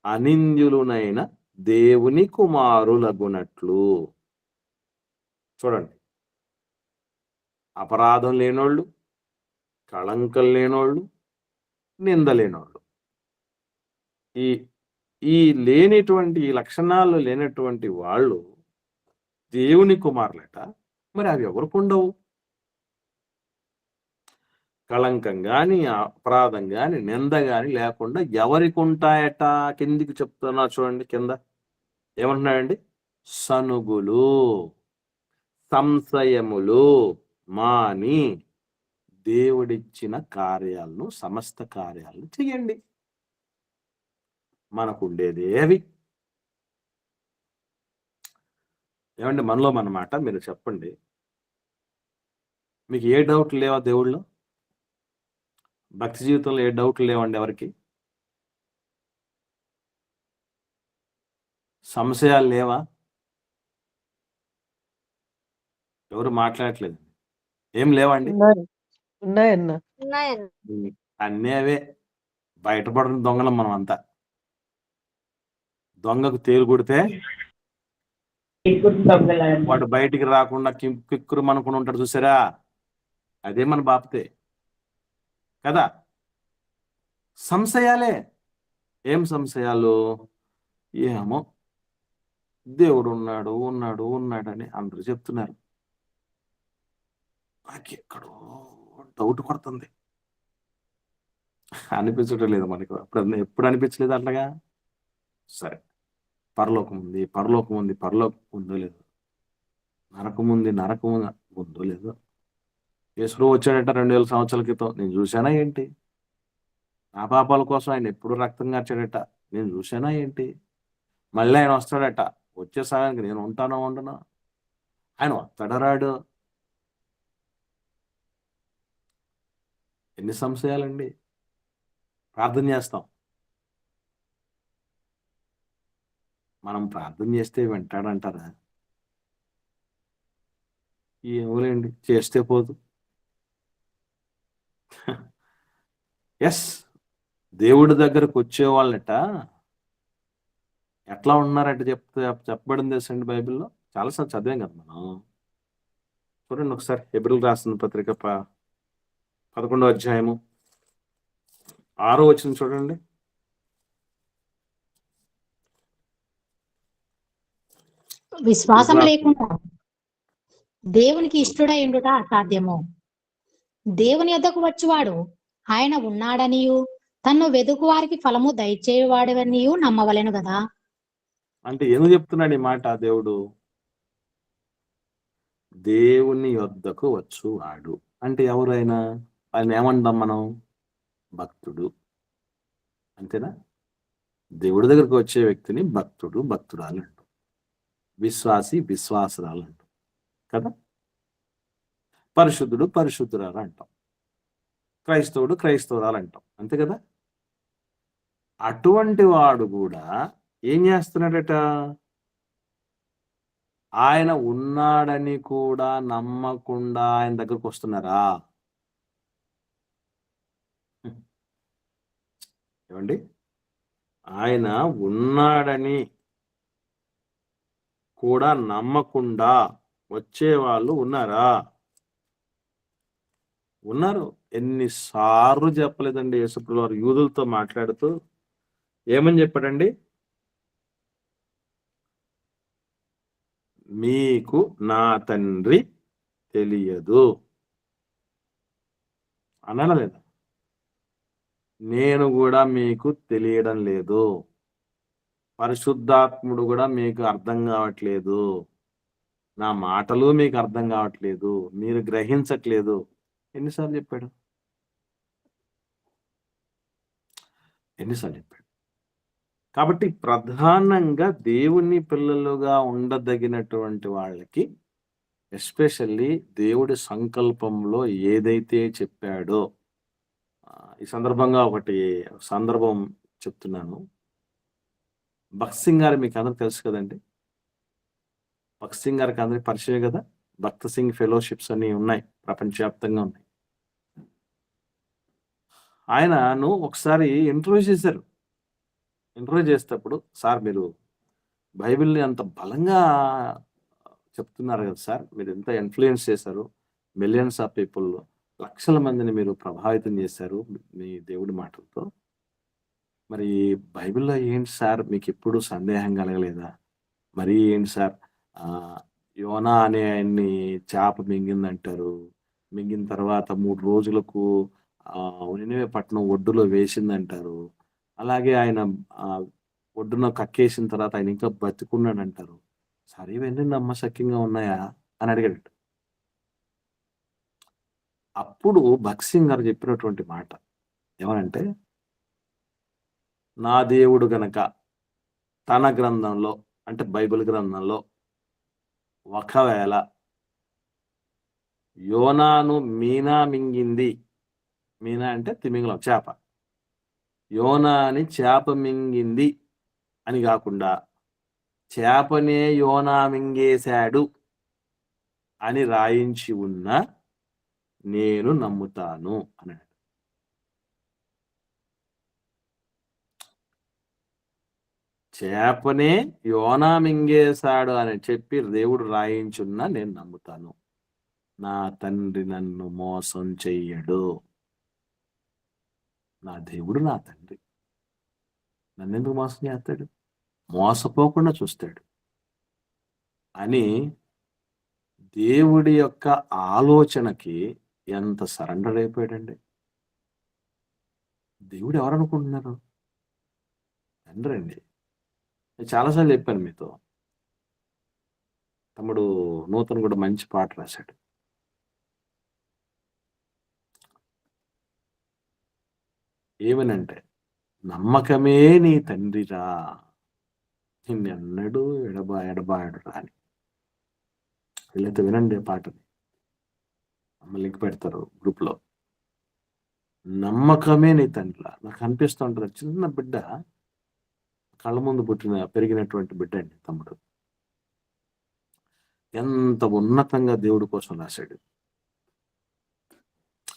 Speaker 1: అనింద్యులునైన దేవుని కుమారులగునట్లు. చూడండి, అపరాధం లేనోళ్ళు, కళంకం లేనోళ్ళు, నింద లేనోళ్ళు, ఈ ఈ లేనిటువంటి ఈ లక్షణాలు లేనటువంటి వాళ్ళు దేవుని కుమారులట. మరి అవి ఎవరికి ఉండవు? కళంకం గాని, అపరాధం గాని, నింద గాని లేకుండా ఎవరికి ఉంటాయట? కిందికి చెప్తున్నా చూడండి, కింద ఏమంటున్నాడండి? సనుగులు, సంశయములు మాని దేవుడిచ్చిన కార్యాలను, సమస్త కార్యాలను చెయ్యండి. మనకుండేది ఏవి? ఏమండి, మనలో మన మాట మీరు చెప్పండి. మీకు ఏ డౌట్లు లేవా దేవుళ్ళు? భక్తి జీవితంలో ఏ డౌట్లు లేవండి ఎవరికి? సంశయాలు లేవా? ఎవరు మాట్లాడట్లేదు. ఏం లేవండి?
Speaker 8: ఉన్నాయన్నా.
Speaker 3: ఉన్నాయన్న.
Speaker 1: అన్నీ అవే. బయటపడిన దొంగలం మనం అంతా. దొంగకు తేలు కొడితే వాడు బయటికి రాకుండా కిక్కురు మనకుండా ఉంటాడు, చూసారా? అదే మన బాపతే కదా. సంశయాలే. ఏం సంశయాలు? ఏమో దేవుడు ఉన్నాడు ఉన్నాడు ఉన్నాడని అందరూ చెప్తున్నారు. నాకెక్కడో డౌట్ కొడుతుంది. అనిపించడం లేదు మనకు. ఎప్పుడు అనిపించలేదు అట్లాగా. సరే, పరలోకం ఉంది, పరలోకం ఉంది, పరలోకం ఉందో లేదు, నరకం ఉంది, నరకం ఉందో లేదో. యేసు వచ్చాడట 2000 సంవత్సరాల క్రితం. నేను చూశానా ఏంటి? నా పాపాల కోసం ఆయన ఎప్పుడు రక్తం కార్చాడట. నేను చూశానా ఏంటి? మళ్ళీ ఆయన వస్తాడట. వచ్చే సమయానికి నేను ఉంటానో ఉండను? ఆయన వస్తాడో రాడు? ఎన్ని సంశయాలండి. ప్రార్థన చేస్తాం. మనం ప్రార్థన చేస్తే వింటాడంటారా? ఏమోలేండి, చేస్తే పోదు. ఎస్, దేవుడి దగ్గరకు వచ్చే వాళ్ళట ఎట్లా ఉన్నారంటే చెప్పబడింది తెలుసండి బైబిల్లో. చాలాసార్లు చదివాం కదా మనం. చూడండి ఒకసారి హెబ్రీయులకు రాసిన పత్రిక 11వ అధ్యాయము 6వ వచనం చూడండి.
Speaker 9: విశ్వాసం లేకుండా దేవునికి ఇష్టడై ఉండుట అసాధ్యము. దేవుని యొద్దకు వచ్చువాడు ఆయన ఉన్నాడనియు తన్ను వెదుకు వారికి ఫలము దయచేవాడవనియు నమ్మవలెను కదా.
Speaker 1: అంటే ఎందుకు చెప్తున్నాడు ఈ మాట దేవుడు? దేవుని యొద్దకు వచ్చువాడు అంటే ఎవరైనా ఆయన ఏమంటాం మనం? భక్తుడు. అంతేనా? దేవుడి దగ్గరకు వచ్చే వ్యక్తిని భక్తుడు, భక్తురాలు అంటాం. విశ్వాసి, విశ్వాసురాలు అంటాం కదా. పరిశుద్ధుడు, పరిశుద్ధురాలు అంటాం. క్రైస్తవుడు, క్రైస్తవురాలు అంటాం. అంతే కదా. అటువంటి వాడు కూడా ఏం చేస్తున్నాడట? ఆయన ఉన్నాడని కూడా నమ్మకుండా ఆయన దగ్గరకు వస్తున్నారా? ఏమండి, ఆయన ఉన్నాడని కూడా నమ్మకుండా వచ్చేవాళ్ళు ఉన్నారా? ఉన్నారు. ఎన్నిసార్లు చెప్పలేదండి యేసుప్రభువు వారు యూదులతో మాట్లాడుతూ ఏమని చెప్పాడండి? మీకు నా తండ్రి తెలియదు అనాలా లేదా? నేను కూడా మీకు తెలియడం లేదు, పరిశుద్ధాత్ముడు కూడా మీకు అర్థం కావట్లేదు, నా మాటలు మీకు అర్థం కావట్లేదు, మీరు గ్రహించట్లేదు. ఎన్నిసార్లు చెప్పాడు? ఎన్నిసార్లు చెప్పాడు? కాబట్టి ప్రధానంగా దేవుని పిల్లలుగా ఉండదగినటువంటి వాళ్ళకి ఎస్పెషల్లీ దేవుడి సంకల్పంలో ఏదైతే చెప్పాడో, ఈ సందర్భంగా ఒకటి సందర్భం చెప్తున్నాను. భక్త్ సింగ్ గారు మీకు అందరికి తెలుసు కదండి. భక్త్ సింగ్ గారికి అందరికి పరిచయం కదా. భక్త్ సింగ్ ఫెలోషిప్స్ అని ఉన్నాయి, ప్రపంచవ్యాప్తంగా ఉన్నాయి. ఆయనను ఒకసారి ఇంటర్వ్యూ చేశారు. ఇంటర్వ్యూ చేసేటప్పుడు, సార్ మీరు బైబిల్ని అంత బలంగా చెప్తున్నారు కదా సార్, మీరు ఎంత ఇన్ఫ్లుయెన్స్ చేశారు, మిలియన్స్ ఆఫ్ పీపుల్, లక్షల మందిని మీరు ప్రభావితం చేశారు మీ దేవుడి మాటలతో. మరి బైబిల్‌లో ఏంటి సార్ మీకెప్పుడు సందేహం కలగలేదా? మరి ఏంటి సార్ యోనా అనే ఆయన్ని చేప మింగిందంటారు. మింగిన తర్వాత 3 రోజులకు నినివే పట్టణం ఒడ్డులో వేసిందంటారు. అలాగే ఆయన ఆహ్, ఒడ్డున కక్కేసిన తర్వాత ఆయన ఇంకా బతికున్నాడంటారు. సరే ఇవన్నీ నమ్మశక్యంగా ఉన్నాయా? అని అడిగాడట. అప్పుడు భగత్ సింగ్ గారు చెప్పినటువంటి మాట ఏమనంటే, నా దేవుడు గనక తన గ్రంథంలో అంటే బైబిల్ గ్రంథంలో ఒకవేళ యోనాను మీనా మింగింది. మీనా అంటే తిమింగలం చేప. యోనాని చేప మింగింది అని గాకుండా, చేపనే యోనా మింగేశాడు అని రాయించి ఉన్న నేను నమ్ముతాను అన్నాడు. చేపనే యోనా మింగేశాడు అని చెప్పి దేవుడు రాయించున్న నేను నమ్ముతాను. నా తండ్రి నన్ను మోసం చెయ్యడు. నా దేవుడు నా తండ్రి. నన్నెందుకు మోసం చేస్తాడు? మోసపోకుండా చూస్తాడు అని దేవుడి యొక్క ఆలోచనకి ఎంత సరెండర్ అయిపోయాడండి. దేవుడు ఎవరనుకుంటున్నారు? తండ్రి అండి. నేను చాలాసార్లు చెప్పాను మీతో. తమ్ముడు నూతన్ కూడా మంచి పాట రాశాడు. ఏమనంటే, నమ్మకమే నీ తండ్రిరా, నిన్నెన్నడూ ఎడబాయడు అని. వీళ్ళైతే వినండి పాటని. లింక్ పెడతారు గ్రూప్లో. నమ్మకమే నీ తండ్రిరా. నాకు అనిపిస్తూ ఉంటుంది, చిన్న బిడ్డ కళ్ళ ముందు పెరిగినటువంటి బిడ్డ అండి తమ్ముడు. ఎంత ఉన్నతంగా దేవుడి కోసం రాశాడు.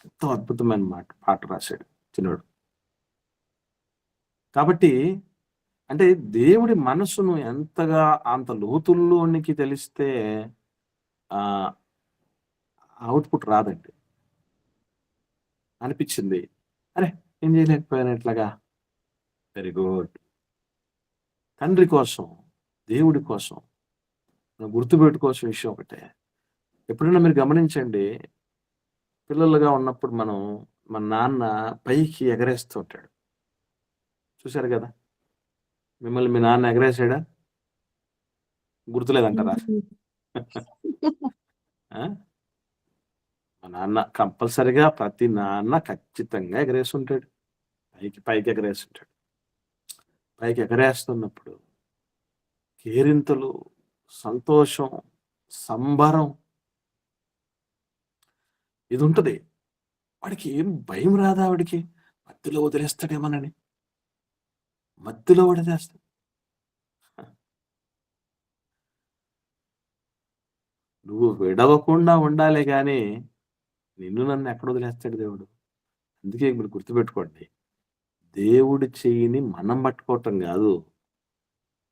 Speaker 1: ఎంతో అద్భుతమైన పాట రాశాడు చిన్నోడు. కాబట్టి అంటే దేవుడి మనసును ఎంతగా అంత లోతుల్లోనికి తెలిస్తే అవుట్పుట్ రాదండి. అనిపించింది, అరే ఏం చేయలేకపోయాను ఇట్లాగా. Very good. తండ్రి కోసం, దేవుడి కోసం గుర్తుపెట్టుకోవాల్సిన విషయం ఒకటే. ఎప్పుడైనా మీరు గమనించండి, పిల్లలుగా ఉన్నప్పుడు మన నాన్న పైకి ఎగరేస్తూ ఉంటాడు. చూశారు కదా? మిమ్మల్ని మీ నాన్న ఎగరేసాడా? గుర్తులేదంటారా? మా నాన్న కంపల్సరిగా ప్రతి నాన్న ఖచ్చితంగా ఎగరేస్తుంటాడు. పైకి ఎగరేస్తుంటాడు. పైకి ఎగరేస్తున్నప్పుడు కేరింతలు, సంతోషం, సంబరం ఇది ఉంటుంది. వాడికి ఏం భయం రాదా? వాడికి మధ్యలో వదిలేస్తాడేమోనని. మధ్యలో వదిలేస్తాడు. నువ్వు విడవకుండా ఉండాలి కానీ నిన్ను నన్ను ఎక్కడ వదిలేస్తాడు దేవుడు? అందుకే మీరు గుర్తుపెట్టుకోండి, దేవుడి చెయ్యిని మనం పట్టుకోవటం కాదు,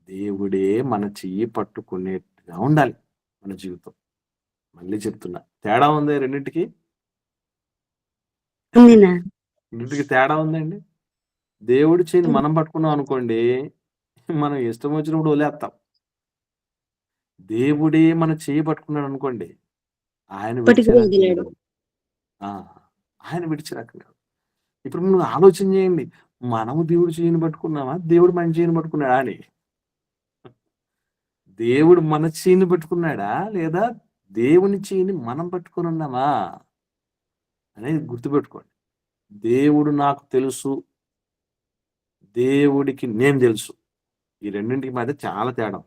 Speaker 1: దేవుడే మన చెయ్యి పట్టుకునేట్టుగా ఉండాలి మన జీవితం. మళ్ళీ చెప్తున్నా, తేడా ఉంది రెండింటికి. తేడా ఉందండి. దేవుడి చెయ్యిని మనం పట్టుకున్నాం అనుకోండి, మనం ఇష్టం వచ్చినప్పుడు వదిలేస్తాం. దేవుడే మన చెయ్యి పట్టుకున్నాడు అనుకోండి, ఆయన విడిచి రకం కాదు. ఇప్పుడు నువ్వు ఆలోచన చేయండి, మనము దేవుడి చెయ్యిని పట్టుకున్నామా, దేవుడు మన చెయ్యిని పట్టుకున్నాడా అని. దేవుడు మన చెయ్యిని పట్టుకున్నాడా లేదా దేవుని చెయ్యిని మనం పట్టుకుని ఉన్నామా అనేది గుర్తుపెట్టుకోండి. దేవుడు నాకు తెలుసు, దేవుడికి నేను తెలుసు. ఈ రెండింటికి మధ్య చాలా తేడా.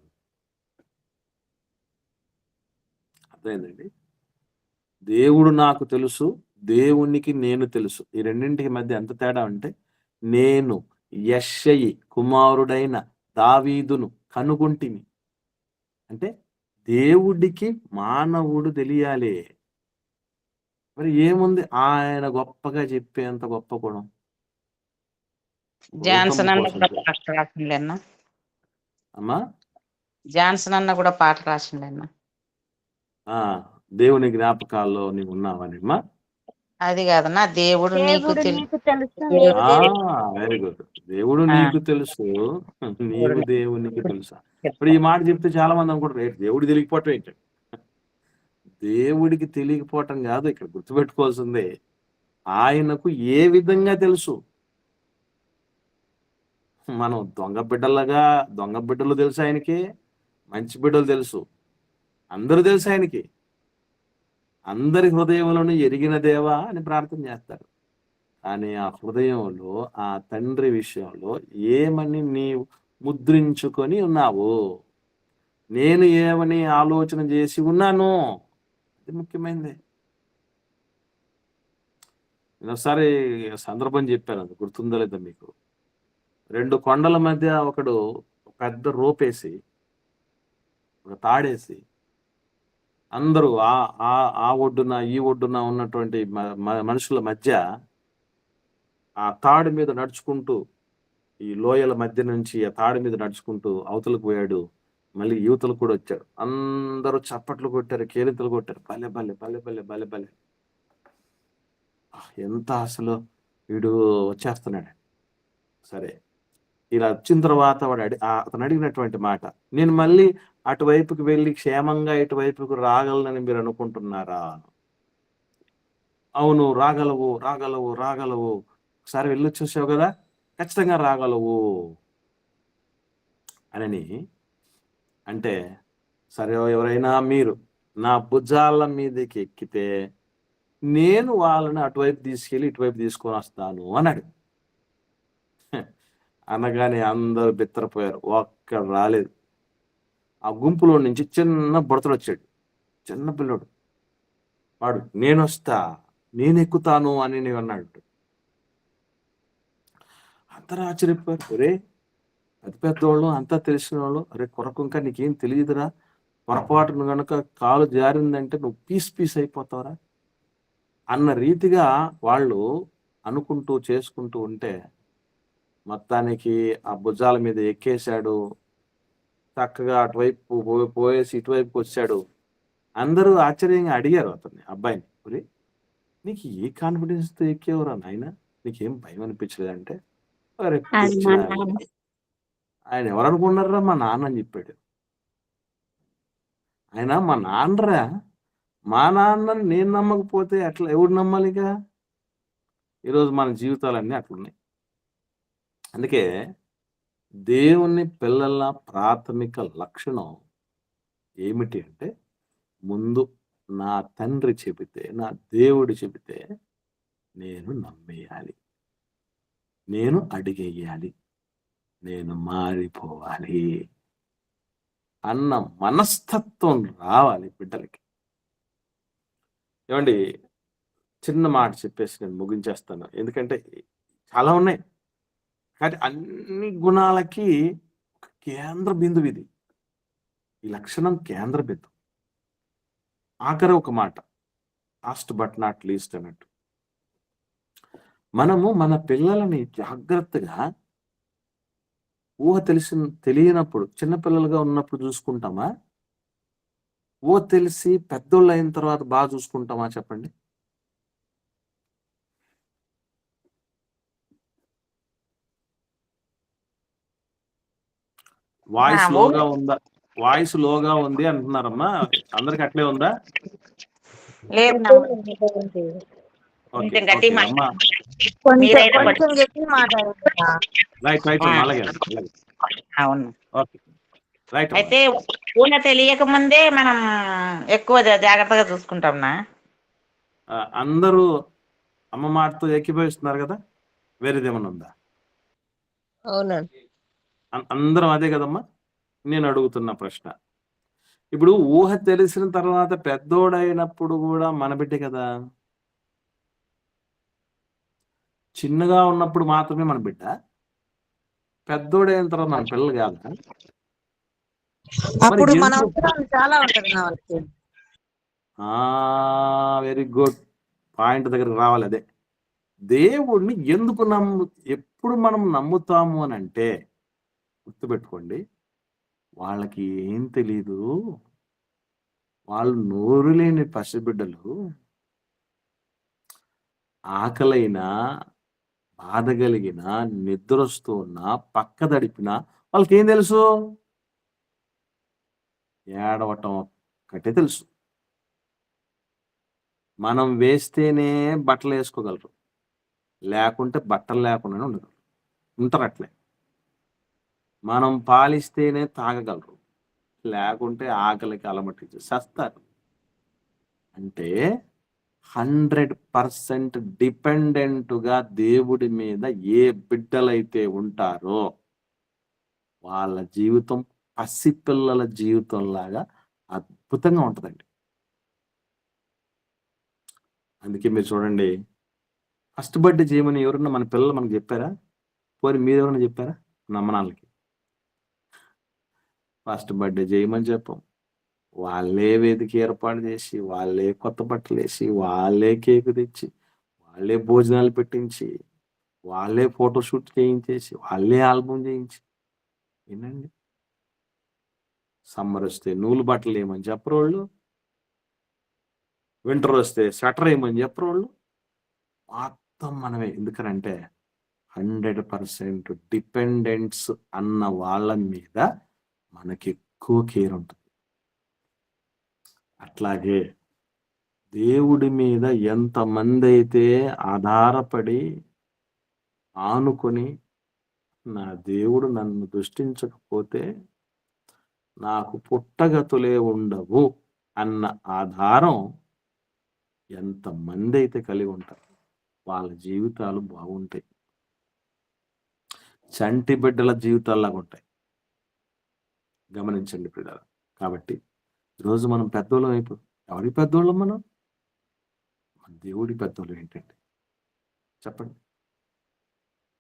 Speaker 1: అర్థమైందండి? దేవుడు నాకు తెలుసు, దేవునికి నేను తెలుసు. ఈ రెండింటికి మధ్య ఎంత తేడా అంటే, నేను యెష్షయి కుమారుడైన దావీదును కనుగొంటిని అంటే దేవుడికి మానవుడు తెలియాలి. మరి ఏముంది ఆయన గొప్పగా చెప్పేంత గొప్ప గుణం?
Speaker 5: జాన్సన్ అన్న కూడా పాట రాసిండే అన్న.
Speaker 1: అమ్మా
Speaker 5: జాన్సన్ అన్న కూడా పాట రాసిండే అన్న.
Speaker 1: దేవుని జ్ఞాపకాల్లో నీవు ఉన్నావని అమ్మా.
Speaker 5: అది కాదన్నా, దేవుడు నీకు
Speaker 3: దేవుడు
Speaker 5: తెలుసు.
Speaker 3: నీకు తెలుసు నీవు దేవుడు
Speaker 1: వెరీ గుడ్. దేవుడు
Speaker 5: ఆ,
Speaker 1: నీకు తెలుసు,
Speaker 5: దేవుడు
Speaker 1: నీవు
Speaker 5: నీకు
Speaker 1: దేవునికి తెలుసా. ఇప్పుడు
Speaker 5: తెలుసు.
Speaker 1: ఈ మాట చెప్తే చాలా మంది అనుకుంటారు, "ఏంటి దేవుడు తెలియకపోవటం ఏంటి?" దేవుడికి తెలియకపోవటం కాదు ఇక్కడ గుర్తుపెట్టుకోవాల్సిందే, ఆయనకు ఏ విధంగా తెలుసు. మనం దొంగ బిడ్డలు తెలుసు ఆయనకి, మంచి బిడ్డలు తెలుసు, అందరూ తెలుసు ఆయనకి. అందరి హృదయంలోనూ ఎరిగిన దేవా అని ప్రార్థన చేస్తారు. కానీ ఆ హృదయంలో ఆ తండ్రి విషయంలో ఏమని నీవు ముద్రించుకొని ఉన్నావు, నేను ఏమని ఆలోచన చేసి ఉన్నాను, అది ముఖ్యమైనది. నేను ఒకసారి సందర్భం చెప్పాను, అది గుర్తుందో లేదా మీకు. 2 కొండల మధ్య ఒకడు పెద్ద రోపేసి, ఒక తాడేసి, అందరూ ఆ ఒడ్డున ఈ ఒడ్డున ఉన్నటువంటి మనుషుల మధ్య ఆ తాడు మీద నడుచుకుంటూ, ఈ లోయల మధ్య నుంచి ఆ తాడు మీద నడుచుకుంటూ అవతలకు పోయాడు. మళ్ళీ యువతలు కూడా వచ్చాడు. అందరూ చప్పట్లు కొట్టారు, కేరింతలు కొట్టారు. భలే భలే భలే భలే భలే భలే, ఎంత అసలు వీడు వచ్చేస్తున్నాడు. సరే, ఇలా వచ్చిన తర్వాత అతను అడిగినటువంటి మాట, నేను మళ్ళీ అటువైపుకి వెళ్ళి క్షేమంగా ఇటువైపుకు రాగలనని మీరు అనుకుంటున్నారా? అవును, రాగలవు రాగలవు రాగలవు, ఒకసారి వెళ్ళి చూసావు కదా, ఖచ్చితంగా రాగలవు అని అంటే, సరే ఎవరైనా మీరు నా భుజాల మీదకి ఎక్కితే నేను వాళ్ళని అటువైపు తీసుకెళ్ళి ఇటువైపు తీసుకొని వస్తాను అన్నాడు. అనగానే అందరూ బిత్తరపోయారు, ఒక్కడు రాలేదు. ఆ గుంపులో నుంచి చిన్న బుడతలు వచ్చాడు, చిన్న పిల్లోడు. వాడు నేను వస్తా, నేను ఎక్కుతాను అని నేను అన్నాడు. అందరూ ఆశ్చర్యపోయారు, ఒరే పెద్దోళ్ళు అంతా తెలిసిన వాళ్ళు, అరే కొరకుంకా నీకేం తెలియదురా, పొరపాటును కనుక కాలు జారిందంటే నువ్వు పీస్ అయిపోతావురా అన్న రీతిగా వాళ్ళు అనుకుంటూ చేసుకుంటూ ఉంటే, మొత్తానికి ఆ భుజాల మీద ఎక్కేశాడు, చక్కగా అటువైపు పోయేసి ఇటువైపుకి వచ్చాడు. అందరూ ఆశ్చర్యంగా అడిగారు అతన్ని, అబ్బాయిని, ఒరే నీకు ఏ కాన్ఫిడెన్స్తో ఎక్కేవరా నాయన, నీకేం భయం అనిపించలేదంటే, అరే ఆయన ఎవరు అనుకున్నారా, మా నాన్న అని చెప్పాడు. ఆయన మా నాన్నరా, మా నాన్నని నేను నమ్మకపోతే అట్లా ఎవడు నమ్మాలిగా? ఈరోజు మన జీవితాలన్నీ అట్లున్నాయి. అందుకే దేవుని పిల్లల ప్రాథమిక లక్షణం ఏమిటి అంటే, ముందు నా తండ్రి చెబితే, నా దేవుడు చెబితే నేను నమ్మేయాలి, నేను అడిగేయాలి, నేను మారిపోవాలి అన్న మనస్తత్వం రావాలి బిడ్డలకి. ఏమండి, చిన్న మాట చెప్పేసి నేను ముగించేస్తాను, ఎందుకంటే చాలా ఉన్నాయి. కానీ అన్ని గుణాలకి ఒక కేంద్ర బిందువు ఇది, ఈ లక్షణం కేంద్ర బిందువు. ఆఖరి ఒక మాట, లాస్ట్ బట్ నాట్ లీస్ట్ అన్నట్టు, మనము మన పిల్లలని జాగ్రత్తగా ఊహ తెలియనప్పుడు, చిన్నపిల్లలుగా ఉన్నప్పుడు చూసుకుంటామా, ఊహ తెలిసి పెద్దోళ్ళు అయిన తర్వాత బాగా చూసుకుంటామా చెప్పండి? వాయిస్ లోగా ఉంది అంటున్నారమ్మా, అందరికి అట్లే ఉందా?
Speaker 5: లేదు
Speaker 1: ఓకే, అమ్మా
Speaker 2: కొంచెం గట్టి మాట్లాడుతున్నా.
Speaker 1: రైట్ అలాగే.
Speaker 5: అవును.
Speaker 1: Okay, right.
Speaker 5: అయితే ఊహ తెలియక ముందే మనం ఎక్కువ జాగ్రత్తగా చూసుకుంటాంనా?
Speaker 1: అందరూ అమ్మ మాటతో ఏకీభవిస్తున్నారు కదా, వేరేదేమన్నా ఉందా?
Speaker 2: అవునండి,
Speaker 1: అందరం అదే కదమ్మా. నేను అడుగుతున్న ప్రశ్న, ఇప్పుడు ఊహ తెలిసిన తర్వాత పెద్దోడైనప్పుడు కూడా మన బిడ్డే కదా, చిన్నగా ఉన్నప్పుడు మాత్రమే మన బిడ్డ, పెద్దోడైన తర్వాత మన పిల్లలు కాదా?
Speaker 2: అప్పుడు మన అవసరం చాలా ఉంటది నా వాళ్ళకి.
Speaker 1: వెరీ గుడ్ పాయింట్ దగ్గరకు రావాలి. అదే దేవుడిని ఎందుకు ఎప్పుడు మనం నమ్ముతాము అని అంటే, గుర్తుపెట్టుకోండి, వాళ్ళకి ఏం తెలీదు, వాళ్ళు నోరు లేని పసిబిడ్డలు, ఆకలైనా, బాధ కలిగిన, నిద్రొస్తూ ఉన్నా, పక్క దడిపినా వాళ్ళకేం తెలుసు? ఏడవటం ఒక్కటే తెలుసు. మనం వేస్తేనే బట్టలు వేసుకోగలరు, లేకుంటే బట్టలు లేకుండానే ఉండగలరు. ఉంటారు అట్లే. మనం పాలిస్తేనే తాగగలరు, లేకుంటే ఆకలికి అలమటించి సస్తారు. అంటే 100% డిపెండెంట్‌గా దేవుడి మీద ఏ బిడ్డలైతే ఉంటారో వాళ్ళ జీవితం పసిపిల్లల జీవితంలాగా అద్భుతంగా ఉంటదండి. అందుకే మీరు చూడండి, ఫస్ట్ బర్త్‌డే చేయమని ఎవరన్నా మన పిల్లలు మనకు చెప్పారా? పోనీ మీరెవరైనా చెప్పారా? నమ్మనాళ్ళకి. ఫస్ట్ బర్త్‌డే చేయమని చెప్పం. వాళ్ళే వేదిక ఏర్పాటు చేసి, వాళ్ళే కొత్త బట్టలేసి, వాళ్ళే కేక్ తెచ్చి, వాళ్ళే భోజనాలు పెట్టించి, వాళ్ళే ఫోటో షూట్ చేయించేసి, వాళ్ళే ఆల్బమ్ చేయించి, ఏందండి? సమ్మర్ వస్తే నూలు బట్టలు ఏమని చెప్పరోళ్ళు, వింటర్ వస్తే స్వెటర్ ఏమని చెప్పరోళ్ళు. మొత్తం మనమే. ఎందుకనంటే 100% డిపెండెంట్స్ అన్న వాళ్ళ మీద మనకి ఎక్కువ కేర్ ఉంటుంది. అట్లాగే దేవుడి మీద ఎంతమంది అయితే ఆధారపడి ఆనుకొని, నా దేవుడు నన్ను దృష్టించకపోతే నాకు పుట్టగతులే ఉండవు అన్న ఆధారం ఎంతమంది అయితే కలిగి ఉంటారు, వాళ్ళ జీవితాలు బాగుంటాయి. చంటి బిడ్డల జీవితాల్లాగా ఉంటాయి. గమనించండి పిల్లలు. కాబట్టి ఈరోజు మనం పెద్దోళ్ళం అయిపోయి, ఎవరి పెద్దోళ్ళం మనం? మన దేవుడి పెద్దోళ్ళం ఏంటండి చెప్పండి?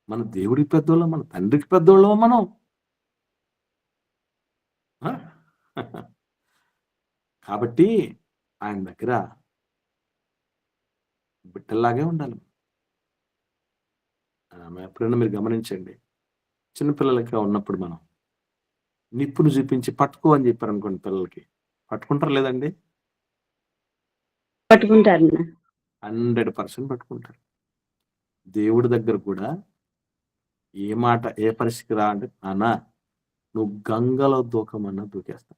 Speaker 1: మన దేవుడి పెద్దోళ్ళం, మన తండ్రికి పెద్దోళ్ళం మనం. కాబట్టి ఆయన దగ్గర బిడ్డల్లాగే ఉండాలి. ఎప్పుడైనా మీరు గమనించండి, చిన్నపిల్లలకి ఉన్నప్పుడు మనం నిప్పును చూపించి పట్టుకో అని చెప్పారు అనుకోండి, పిల్లలకి పట్టుకుంటారు లేదండి?
Speaker 3: పట్టుకుంటారు.
Speaker 1: 100% పట్టుకుంటారు. దేవుడి దగ్గర కూడా ఏ మాట, ఏ పరిస్థితికి రా అంటే, నాన్న నువ్వు గంగలో దూకమన్నా దూకేస్తా.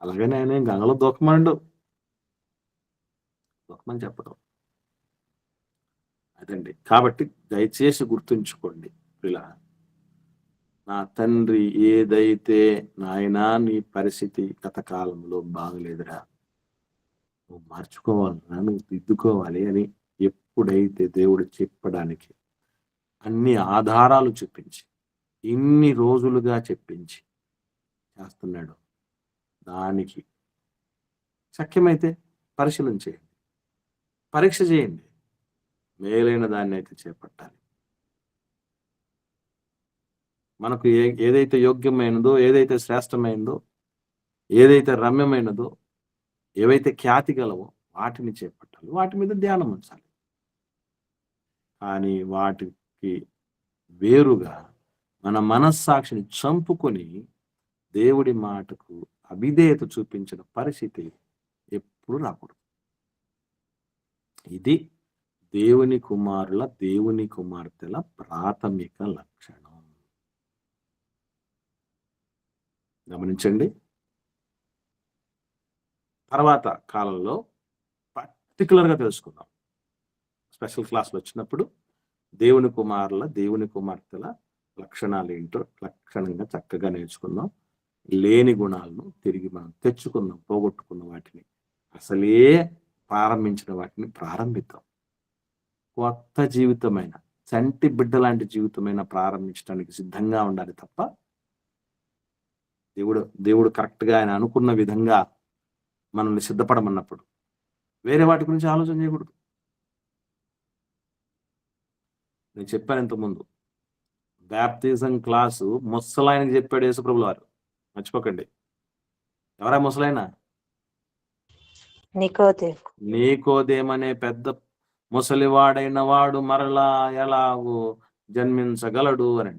Speaker 1: అలాగని ఆయన గంగలో దూకమని చెప్పడం అదండి. కాబట్టి దయచేసి గుర్తుంచుకోండి ఇలా, నా తండ్రి ఏదైతే నాయనా నీ పరిస్థితి గత కాలంలో బాగలేదురా, నువ్వు మార్చుకోవాలరా, నువ్వు దిద్దుకోవాలి అని ఎప్పుడైతే దేవుడు చెప్పడానికి అన్ని ఆధారాలు చూపించి, ఇన్ని రోజులుగా చెప్పించి చేస్తున్నాడు, దానికి శక్యమైతే పరిశీలన చేయండి, పరీక్ష చేయండి, మేలైన దాన్ని అయితే చేపట్టాలి. మనకు ఏదైతే యోగ్యమైనదో, ఏదైతే శ్రేష్టమైనదో, ఏదైతే రమ్యమైనదో, ఏవైతే ఖ్యాతి గలవో వాటిని చేపట్టాలి, వాటి మీద ధ్యానం ఉంచాలి. కానీ వాటికి వేరుగా మన మనస్సాక్షిని చంపుకొని దేవుడి మాటకు అవిధేయత చూపించిన పరిస్థితి ఎప్పుడు రాకూడదు. ఇది దేవుని కుమారుల, దేవుని కుమార్తెల ప్రాథమిక లక్షణం. గమనించండి. తర్వాత కాలంలో పర్టికులర్గా తెలుసుకుందాం. స్పెషల్ క్లాసులు వచ్చినప్పుడు దేవుని కుమారుల, దేవుని కుమార్తెల లక్షణాలు ఏంటో లక్షణంగా చక్కగా నేర్చుకుందాం. లేని గుణాలను తిరిగి మనం తెచ్చుకుందాం, పోగొట్టుకున్న వాటిని, అసలే ప్రారంభించిన వాటిని ప్రారంభిద్దాం. కొత్త జీవితమైన, చంటి బిడ్డ లాంటి జీవితమైన ప్రారంభించడానికి సిద్ధంగా ఉండాలి తప్ప దేవుడు కరెక్ట్గా ఆయన అనుకున్న విధంగా మనల్ని సిద్ధపడమన్నప్పుడు వేరే వాటి గురించి ఆలోచన చేయకూడదు. నేను చెప్పాను ఇంతకుముందు, బ్యాప్తిజం క్లాసు ముసలాయనకి చెప్పాడు యేసుప్రభుల వారు, మర్చిపోకండి. ఎవరా ముసలాయన? నీకోదేమనే పెద్ద ముసలివాడైన వాడు మరలా ఎలాగూ జన్మించగలడు అని.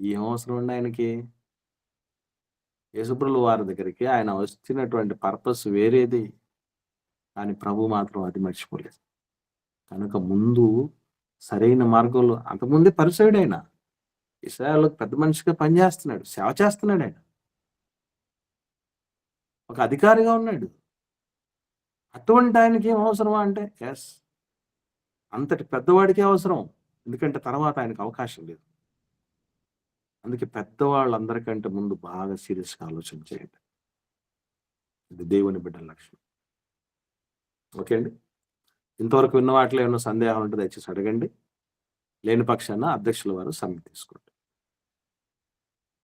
Speaker 1: ఏం అవసరం ఉండి ఆయనకి? యేసుప్రభుల వారి దగ్గరికి ఆయన వచ్చినటువంటి పర్పస్ వేరేది, కానీ ప్రభు మాత్రం అది మర్చిపోలేదు. కనుక ముందు సరైన మార్గంలో అంతకుముందే పరిసయుడు ఆయన. ఇశ్రాయేలుకు పెద్ద మనిషిగా పనిచేస్తున్నాడు, సేవ చేస్తున్నాడు ఆయన, ఒక అధికారిగా ఉన్నాడు. అటువంటి ఆయనకి ఏం అవసరమా అంటే ఎస్, అంతటి పెద్దవాడికే అవసరం. ఎందుకంటే తర్వాత ఆయనకు అవకాశం లేదు. అందుకే పెద్దవాళ్ళందరికంటే ముందు బాగా సీరియస్గా ఆలోచన చేయండి. ఇది దేవుని బిడ్డల లక్షణం. ఓకే అండి, ఇంతవరకు విన్న వాటిలో ఏమైనా సందేహాలు ఉంటే దయచేసి అడగండి. లేని పక్షాన అధ్యక్షుల వారు సమ్మె తీసుకోండి.